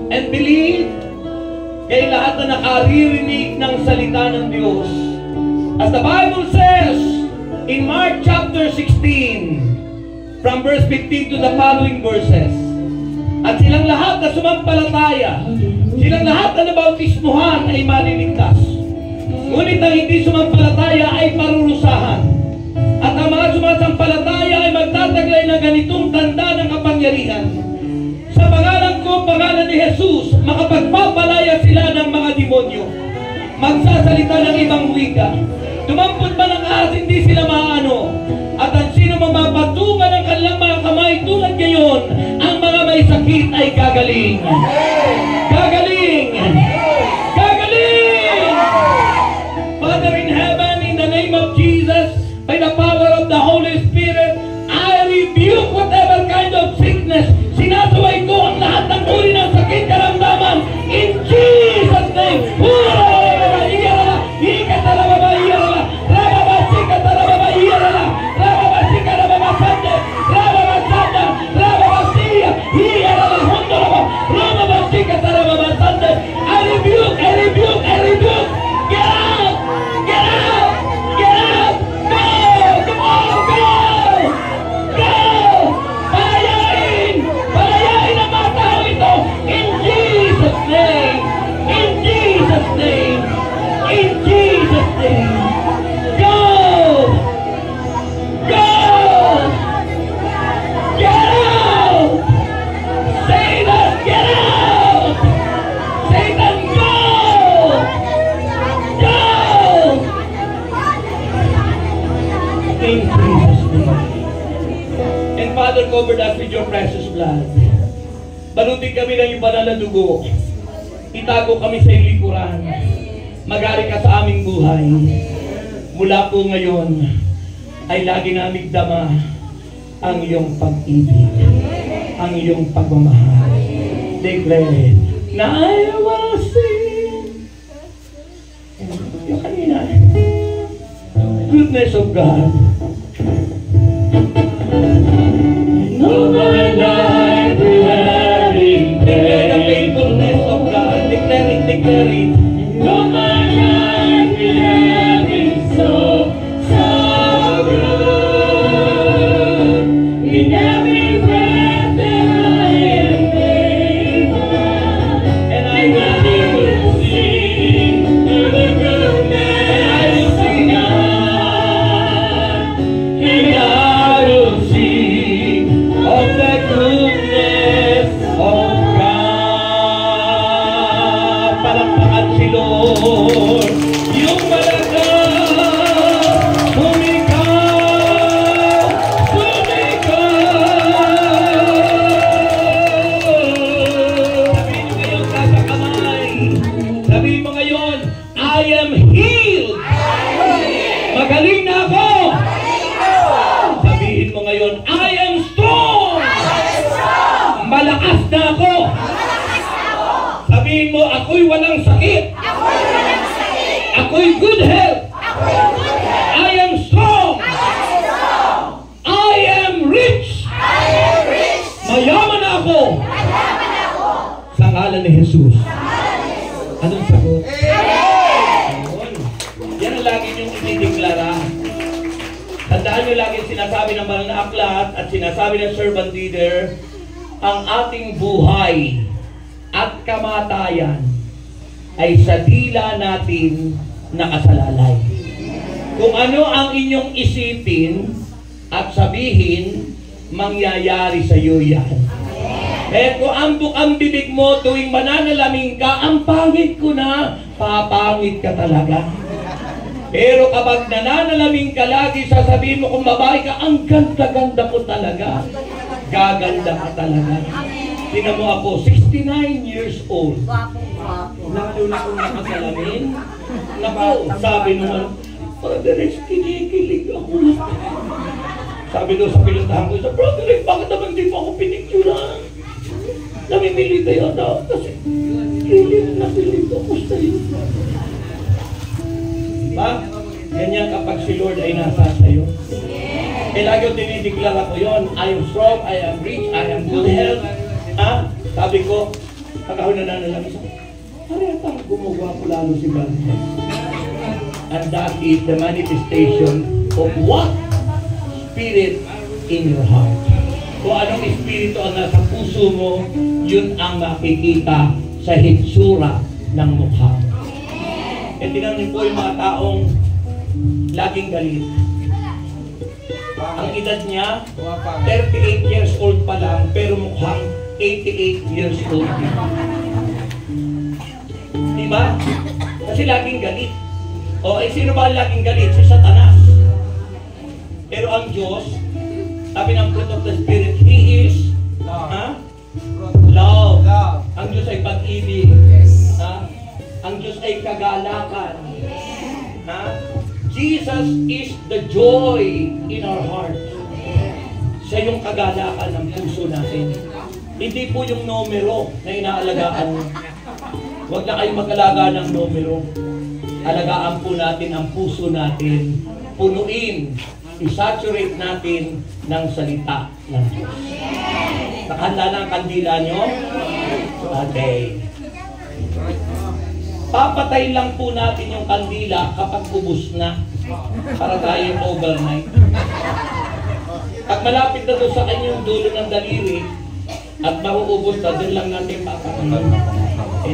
and believe kay lahat na nakaririnig ng salita ng Diyos. As the Bible says in Mark chapter 16, from verse 15 to the following verses, at silang lahat na sumampalataya, silang lahat na nabautismuhan ay maliligtas. Ngunit ang hindi sumampalataya ay parurusahan. At ang mga sumasampalataya ay magtataglay ng ganitong tanda ng kapangyarihan. Sa pangalan ko, pangalan ni Jesus, makapagpapalaya sila ng mga demonyo. Magsasalita ng ibang wika. Tumampot ba ng ahas, hindi sila maano. At ang sino mapapatungan ng kanilang mga kamay tulad ngayon, ang mga may sakit ay gagaling. Gagaling! Gagaling! Father in heaven, in the name of Jesus, by the power of the Holy Spirit, I rebuke whatever kind of sickness. Sinasaway ko ang lahat ng uri ng sakit karamdaman in Jesus' name. I rebuke. Get out! Get out! Get out! Go! Come on, go! Go! Palayain ang mga tao ito in Jesus' name! In Jesus' name! In Jesus' name! Go! Go! Get out! Satan, get out! Satan, go! Go! In Jesus' name. And Father, covered us with your precious blood. Balutin kami ng iyong banal na dugo. Itago kami sa iyong likuran. Magari ka sa aming buhay. Mula po ngayon, ay lagi naming dama ang iyong pag-ibig, ang iyong pagmamahal. Declare it. Na I will sing. Yung kanina. Goodness of God. All my life you have been Declare the there. faithfulness of God. Declare it, declare it. All my life you have been so good. In every breath that I am able, And I and I will will sing to the goodness of God. And I will sing of the goodness of God. Palakpakan si Lord. Yung malakas, sumigaw, sumigaw. Sabihin mo ngayon, nasa kamay. Sabihin mo ngayon, I am healed. Magaling na ako. Sabihin mo ngayon, I am strong. Malakas na ako. Sabihin mo, ako'y walang sakit. Ako'y good health. I am strong. I am rich. Mayaman na ako. Sa ngalan ni Jesus. Anong sagot? Ayun. Yan ang lagi niyong itideklara. Tandaan niyo lagi sinasabi ng banal na aklat at sinasabi ng servant leader, ang ating buhay at kamatayan ay sa dila natin nakasalalay. Kung ano ang inyong isipin at sabihin, mangyayari sa iyo yan. Eh kung ang bibig mo tuwing mananalamin ka, ang pangit ko na, papangit ka talaga. Pero kapag nananalamin ka lagi, sasabihin mo kung babae ka, ang ganda-ganda ko talaga. Gaganda ka talaga. Tingnan mo ako, 69 years old. Lalo na kung nakasalamin. Naku, sabi naman, Brother Rex, kinikilig ako. Sabi doon sa pilotahan ko, Brother Rex, bakit naman di pa ako pinicturean? Namimili kayo na kasi pilit na pilit ako sa iyo. Ba? Ganyan kapag si Lord ay nasa sa'yo. lagi ko dinideklara ko yun. I am strong, I am rich, I am good health. Ha? Sabi ko, pag ako nananalangin sa parang gumagawa ko lalo si Francis. And that is the manifestation of what? Spirit in your heart. Kung anong espiritu ang nasa puso mo, yun ang makikita sa hitsura ng mukha. E tingnan niyo po yung mga taong laging galit. Ang edad niya, 38 years old pa lang, pero mukhang 88 years old. Diba? Kasi laging galit. O, sino ba laging galit? Si Satanas. Pero ang Diyos, sabi ng fruit of the Spirit, He is love. Ang Diyos ay pag-ibig. Ang Diyos ay kagalakan. Jesus is the joy in our heart. Siya yung kagalakan ng puso natin. Hindi po yung numero na inaalagaan. Huwag na kayong mag-alaga ng numero. Alagaan po natin ang puso natin. Punuin, i-saturate natin ng salita ng Diyos. Nakahanda na ang kandila nyo? Okay. Papatayin lang po natin yung kandila kapag ubus na para tayo overnight. Pag malapit na doon sa kanyang dulo ng daliri at mauubos na, doon lang natin papatayin.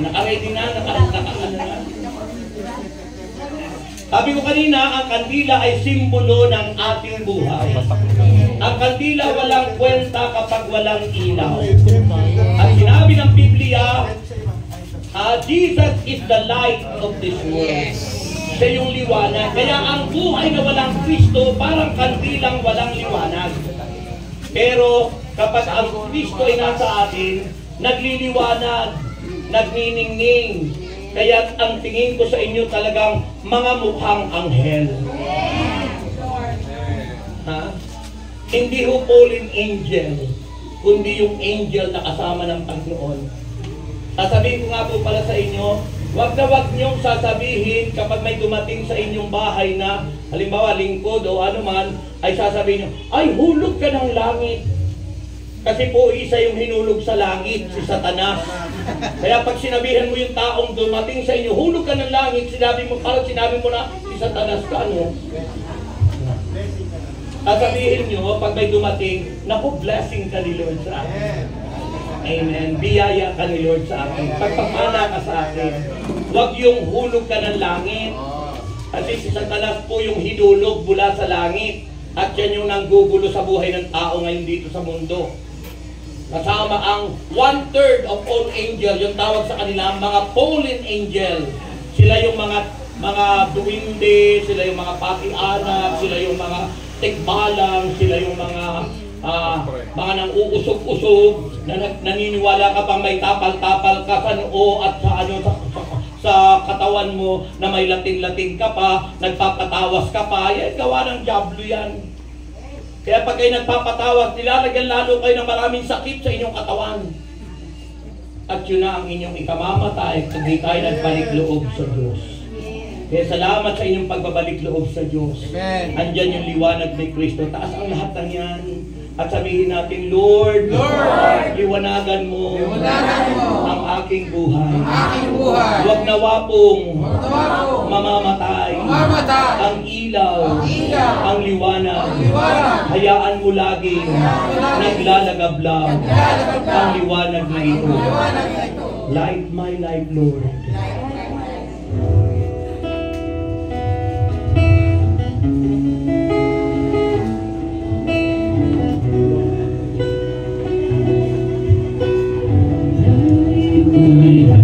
Naka-ready na, naka-ano na. Sabi ko kanina, ang kandila ay simbolo ng ating buhay. Ang kandila walang kwenta kapag walang ilaw. At sinabi ng Biblia, Jesus is the light of this world. Siya yung liwanag. Kaya ang buhay na walang Kristo, parang kandilang walang liwanag. Pero kapag ang Kristo ay nasa atin, nagliliwanag, nagniningning. Kaya ang tingin ko sa inyo talagang mga mukhang anghel. Hindi ho fallen angel, kundi yung angel na kasama ng Panginoon. Sasabihin ko nga po pala sa inyo, wag na wag niyong sasabihin kapag may dumating sa inyong bahay na, halimbawa lingkod o ano man, ay sasabihin niyo, ay hulog ka ng langit. Kasi po isa yung hinulog sa langit, si Satanas. Kaya pag sinabihan mo yung taong dumating sa inyo, hulog ka ng langit, parang sinabi mo na, si Satanas ka, ano? Sasabihin nyo, pag may dumating, naku, blessing ka ni Lord sa akin. Amen. Biyaya ka ni Lord sa akin. Pagpapala ka sa akin. Huwag yung hulog ka ng langit. Kasi si Satanas po yung hinulog mula sa langit. At yan yung nanggugulo sa buhay ng tao ngayon dito sa mundo. Kasama ang 1/3 of all angel, yung tawag sa kanila, mga fallen angel. Sila yung mga duwinde, sila yung mga pati-anak, sila yung mga tikbalang, sila yung mga nang-uusog-usog, na naniniwala ka pang may tapal-tapal ka sa noo at sa katawan mo na may lating-lating ka pa, nagpapatawas ka pa, yan, gawa ng diablo yan. Kaya pag kayo nagpapatawas, nilalagyan lalo kayo ng maraming sakit sa inyong katawan. At yun na ang inyong ikamamatay pag di tayo nagbalik loob sa Diyos. Kaya salamat sa inyong pagbabalik loob sa Diyos. Amen. Andyan yung liwanag ni Kristo. Taas ang lahat ng yan. At sabihin natin, Lord, liwanagan mo ang aking buhay. Huwag nawa pong mamamatay ang ilaw, ang liwanag. Hayaan mo laging naglalagablaw ang liwanag na ito. Light my life, Lord. I will live my life.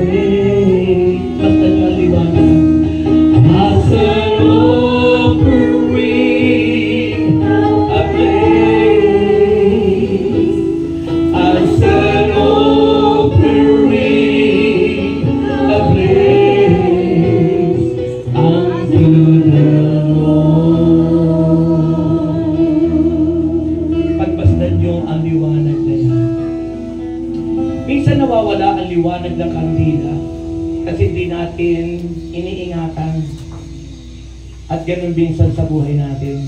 praise. Basta nyo ang liwanag. As an offering, a praise. As an offering, a praise unto the Lord. Pagbasdan nyo ang liwanag na yan. Minsan nawawala ang liwanag ng kandila kasi hindi natin iniingatan. At ganun minsan sa buhay natin.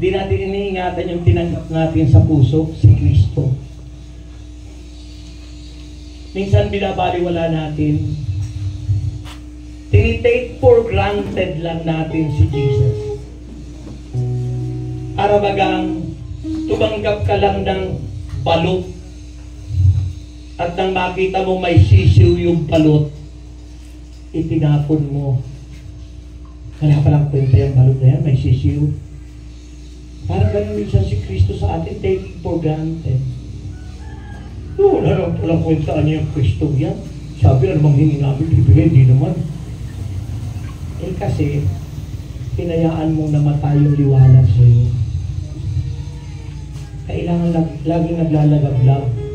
Hindi natin iniingatan yung tinanggap natin sa puso, si Kristo. Minsan binabaliwala natin. Tinitake for granted lang natin si Jesus. Para bagang tumanggap ka lang ng balot. At nang makita mo may sisiw yung balot, itinapon mo. Wala palang kwenta yung balot na yan, may sisiw. Parang ganun minsan si Kristo sa atin, taking for granted. Wala lang palang kwentaan niya yung Kristo yan. Sabi, ano bang hingin namin, bibigay, hindi naman. Eh kasi, pinayaan mong namatay yung liwanag sa iyo. Kailangan laging naglalagablag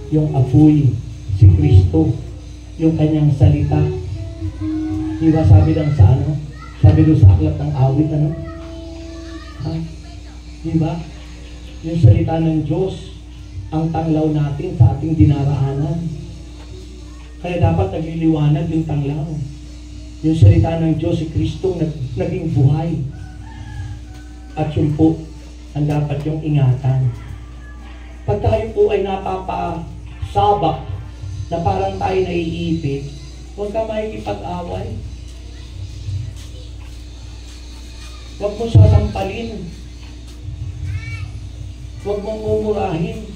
yung apoy, si Kristo, yung kanyang salita. Di ba sabi lang sa ano? Sabi doon sa aklat ng awit, ano? Ha? Di ba? Yung salita ng Diyos, ang tanglaw natin sa ating dinaraanan. Kaya dapat nagliliwanag yung tanglaw. Yung salita ng Diyos, si Kristo naging buhay. At yun po, ang dapat yung ingatan. Pag tayo po ay napapasabak na parang tayo naiipit, huwag ka makikipag-away. Huwag mo sasampalin. Huwag mong mumurahin.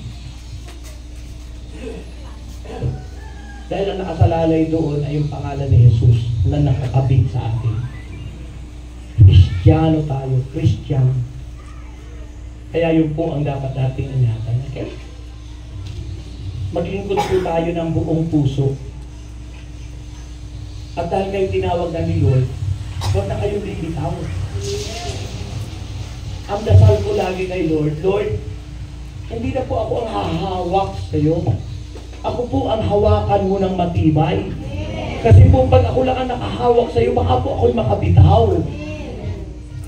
Dahil ang nakasalalay doon ay yung pangalan ni Jesus na nakakabit sa atin. Kristiyano tayo, Christian. Kaya yun po ang dapat nating ingatan. Okay? Maglingkod po tayo ng buong puso. At dahil kayo tinawag na ni Lord, huwag na kayong bibitaw. Ang dasal ko lagi kay Lord, Lord, hindi na po ako ang hahawak sa iyo. Ako po ang hawakan mo ng matibay. Kasi po pag ako lang ang nakahawak sa iyo, baka po ako'y makabitaw.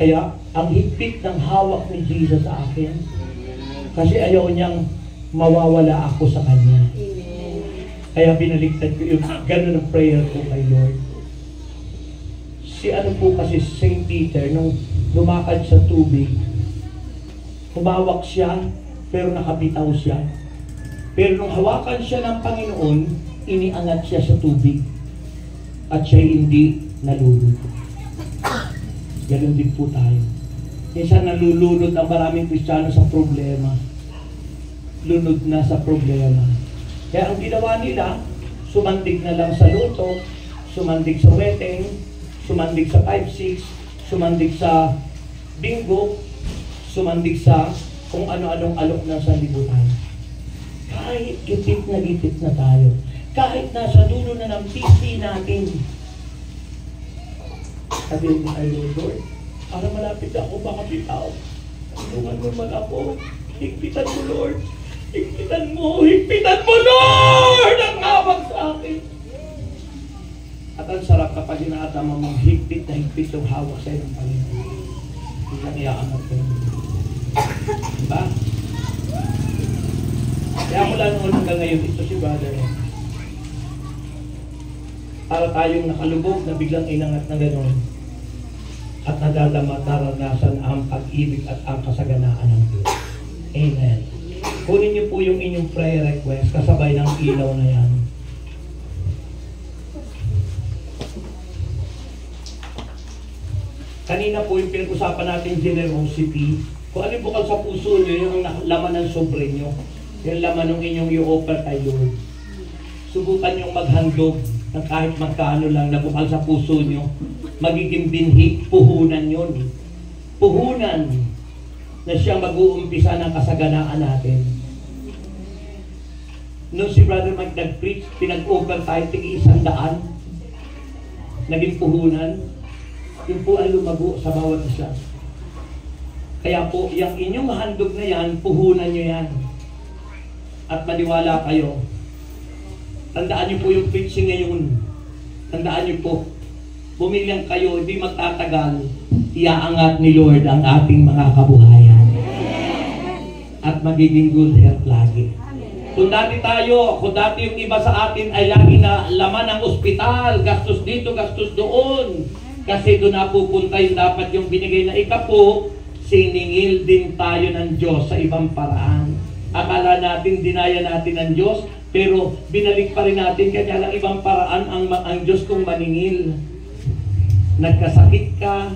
Kaya, ang higpit ng hawak ni Jesus sa akin, kasi ayaw niyang mawawala ako sa Kanya. Kaya binaliktad ko yung ganun ang prayer ko kay Lord. Si ano po kasi St. Peter, nung lumakad sa tubig, humawak siya, pero nakabitaw siya. Pero nung hawakan siya ng Panginoon, iniangat siya sa tubig. At siya hindi nalulunod. Ganun din po tayo. Minsan nalulunod ang maraming Kristiyano sa problema. Lunod na sa problema. Kaya ang ginawa nila, sumandig na lang sa luto, sumandig sa wedding, sumandig sa 5-6, sumandig sa bingo, sumandig sa kung ano-anong alok ng sanlibutan. Kahit gipit na tayo, kahit nasa dulo na ng PC natin, sabihin mo kay Lord, para malapit ako, baka bitaw. Tulungan mo man ako. Higpitan mo, Lord. Higpitan mo, Lord! Ang hawak sa akin. At ang sarap kapag inaatama mong higpit na higpit yung hawak sa iyo ng Panginoon. Hindi lang iaangat ko. Diba? Kaya mula noon hanggang ngayon, ito si Brother. Para tayong nakalubog na biglang inangat na gano'n. At nadadama naranasan ang pag-ibig at ang kasaganaan ng Diyos. Amen. Kunin niyo po yung inyong prayer request kasabay ng ilaw na yan. Kanina po yung pinag-usapan natin generosity. Kung ano yung bukal sa puso niyo, yung laman ng sobre niyo. Yung laman ng inyong i-offer kay Lord. Subukan yung maghandog ng kahit magkano lang na bukal sa puso niyo. Magiging binhi, puhunan yun. Puhunan na siyang mag-uumpisa ng kasaganaan natin. Nung si Brother Mike nag-preach, pinag-offer tayo tig-100. Naging puhunan. Yun po ay lumago sa bawat isa. Kaya po, yung inyong handog na yan, puhunan nyo yan. At maniwala kayo. Tandaan nyo po yung preaching ngayon. Tandaan nyo po, bumilang kayo, hindi magtatagal, iaangat ni Lord ang ating mga kabuhayan. At magiging good health lagi. Kung dati yung iba sa atin ay lagi na laman ng ospital, gastos dito, gastos doon. Kasi doon napupunta yung dapat yung binigay na ikapo, siningil din tayo ng Diyos sa ibang paraan. Akala natin, dinaya natin ng Diyos, pero binalik pa rin natin, kaya lang ibang paraan ang Diyos kong maningil. Nagkasakit ka,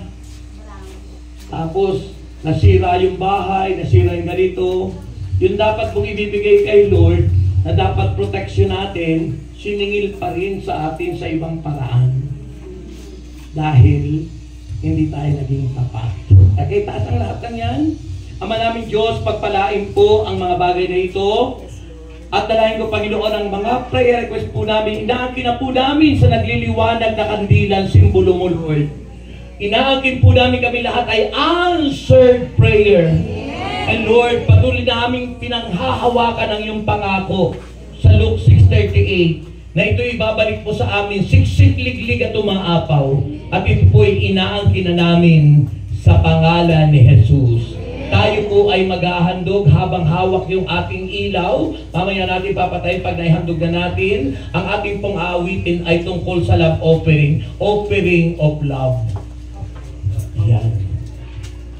tapos nasira yung bahay, nasira yung ganito. Yung dapat kong ibibigay kay Lord, na dapat protection natin, siningil pa rin sa atin sa ibang paraan. Dahil hindi tayo naging tapat. Okay, taas ang lahat ng yan. Ama namin Diyos, pagpalain po ang mga bagay na ito. At dalahin ko, Panginoon, ang mga prayer request po namin. Inaangkin na po namin sa nagliliwanag na kandilan, simbolo mo, Lord. Inaangkin po namin kami lahat ay answered prayer. And Lord, patuloy na aming pinanghahawakan ang iyong pangako sa Luke 6:38 na ito'y babalik po sa amin, siksik, liglig at umaapaw. At ito po'y inaangkin na namin sa pangalan ni Jesus. Tayo po ay maghahandog habang hawak yung ating ilaw. Mamaya natin papatay pag naihandog na natin. Ang ating pong aawitin ay tungkol sa love offering. Offering of love. Yan.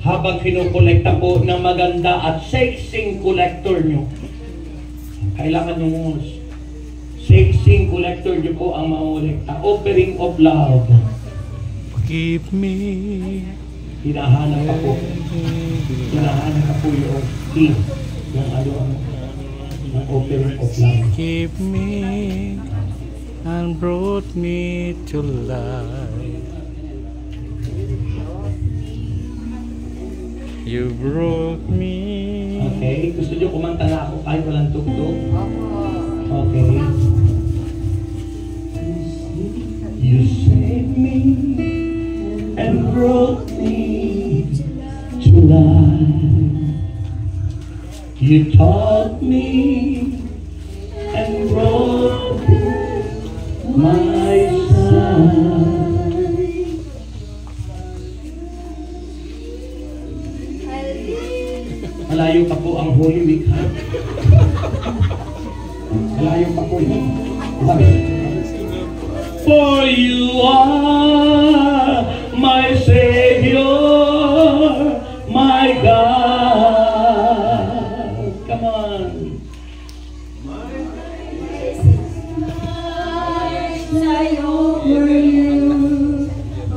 Habang kinukolekta po ng maganda at sexing collector nyo. Kailangan nyo sexing collector nyo po ang maulekta. Offering of love. Give me. Hinahanap ka po. Hinahanap ka po yung key ng ng offering of love. Give me and brought me to life. You brought me. Okay, gusto nyo kumanta na ako kahit walang tugtog? Okay. You saved me and brought me to life. You taught me and brought my son. Malayo pa po ang Holy Week, ha? Malayo pa po yun. For you are my Savior, my God. Come on.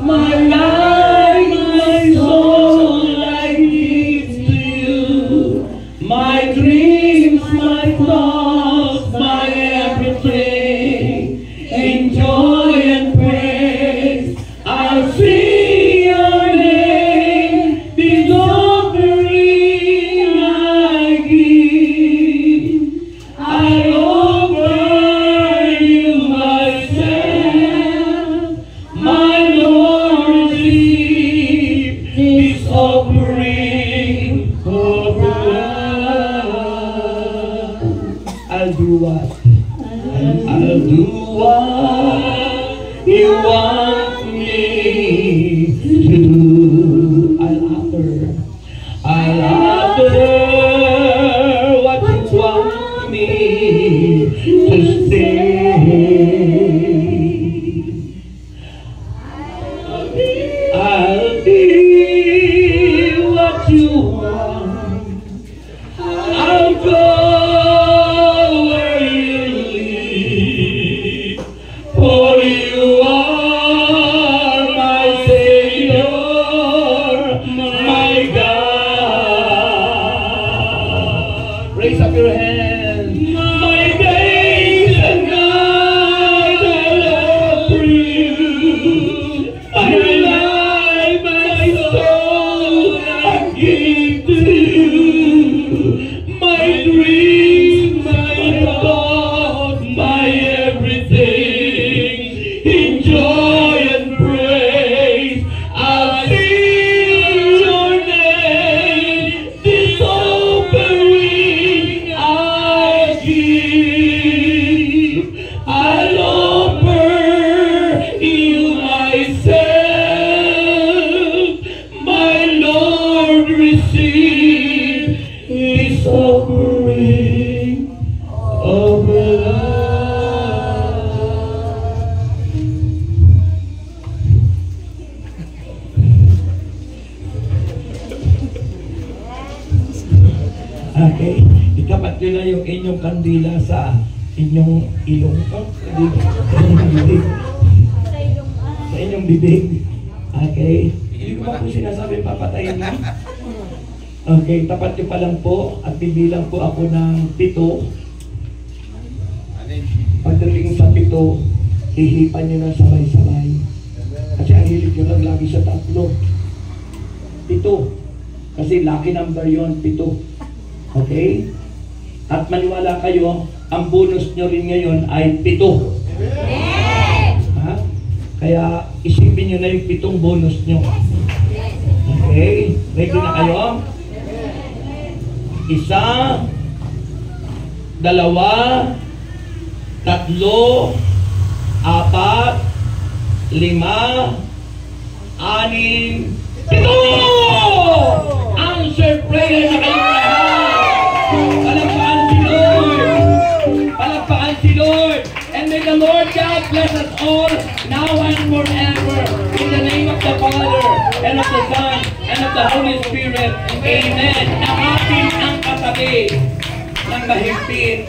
My life, my soul, I give to you. My dreams, my thoughts, my everything. In joy and praise, I'll sing your name. This offering I give. I offer you myself, my Lord, receive this offering of love. I'll do what? I'll do what you want me to do. I'll offer what you want me to stay. I'll be what you want. I'll go where you lead. For you are yung inyong kandila sa inyong ilong. Sa inyong bibig. Okay? Hindi ko ba po sinasabi papatayin mo? Okay, tapat nyo pa lang po at bibilang po ako ng 7. Pagdating sa 7, hihipan nyo na sabay-sabay. Kasi ang hilig nyo lang lagi sa 3. 7. Kasi lucky number yon 7. Okay? At maniwala kayo, ang bonus nyo rin ngayon ay 7. Ha? Kaya isipin nyo na yung 7 bonus nyo. Okay? Ready na kayo? 1, 2, 3, 4, 5, 6, 7, 8, 9, 10! Answer prayer na kayo lahat! Palakpakan si Lord! Palakpakan si Lord! And may the Lord God bless us all now and forever. In the name of the Father, and of the Son, and of the Holy Spirit. Amen. Nakatin ang katabi ng mahigpit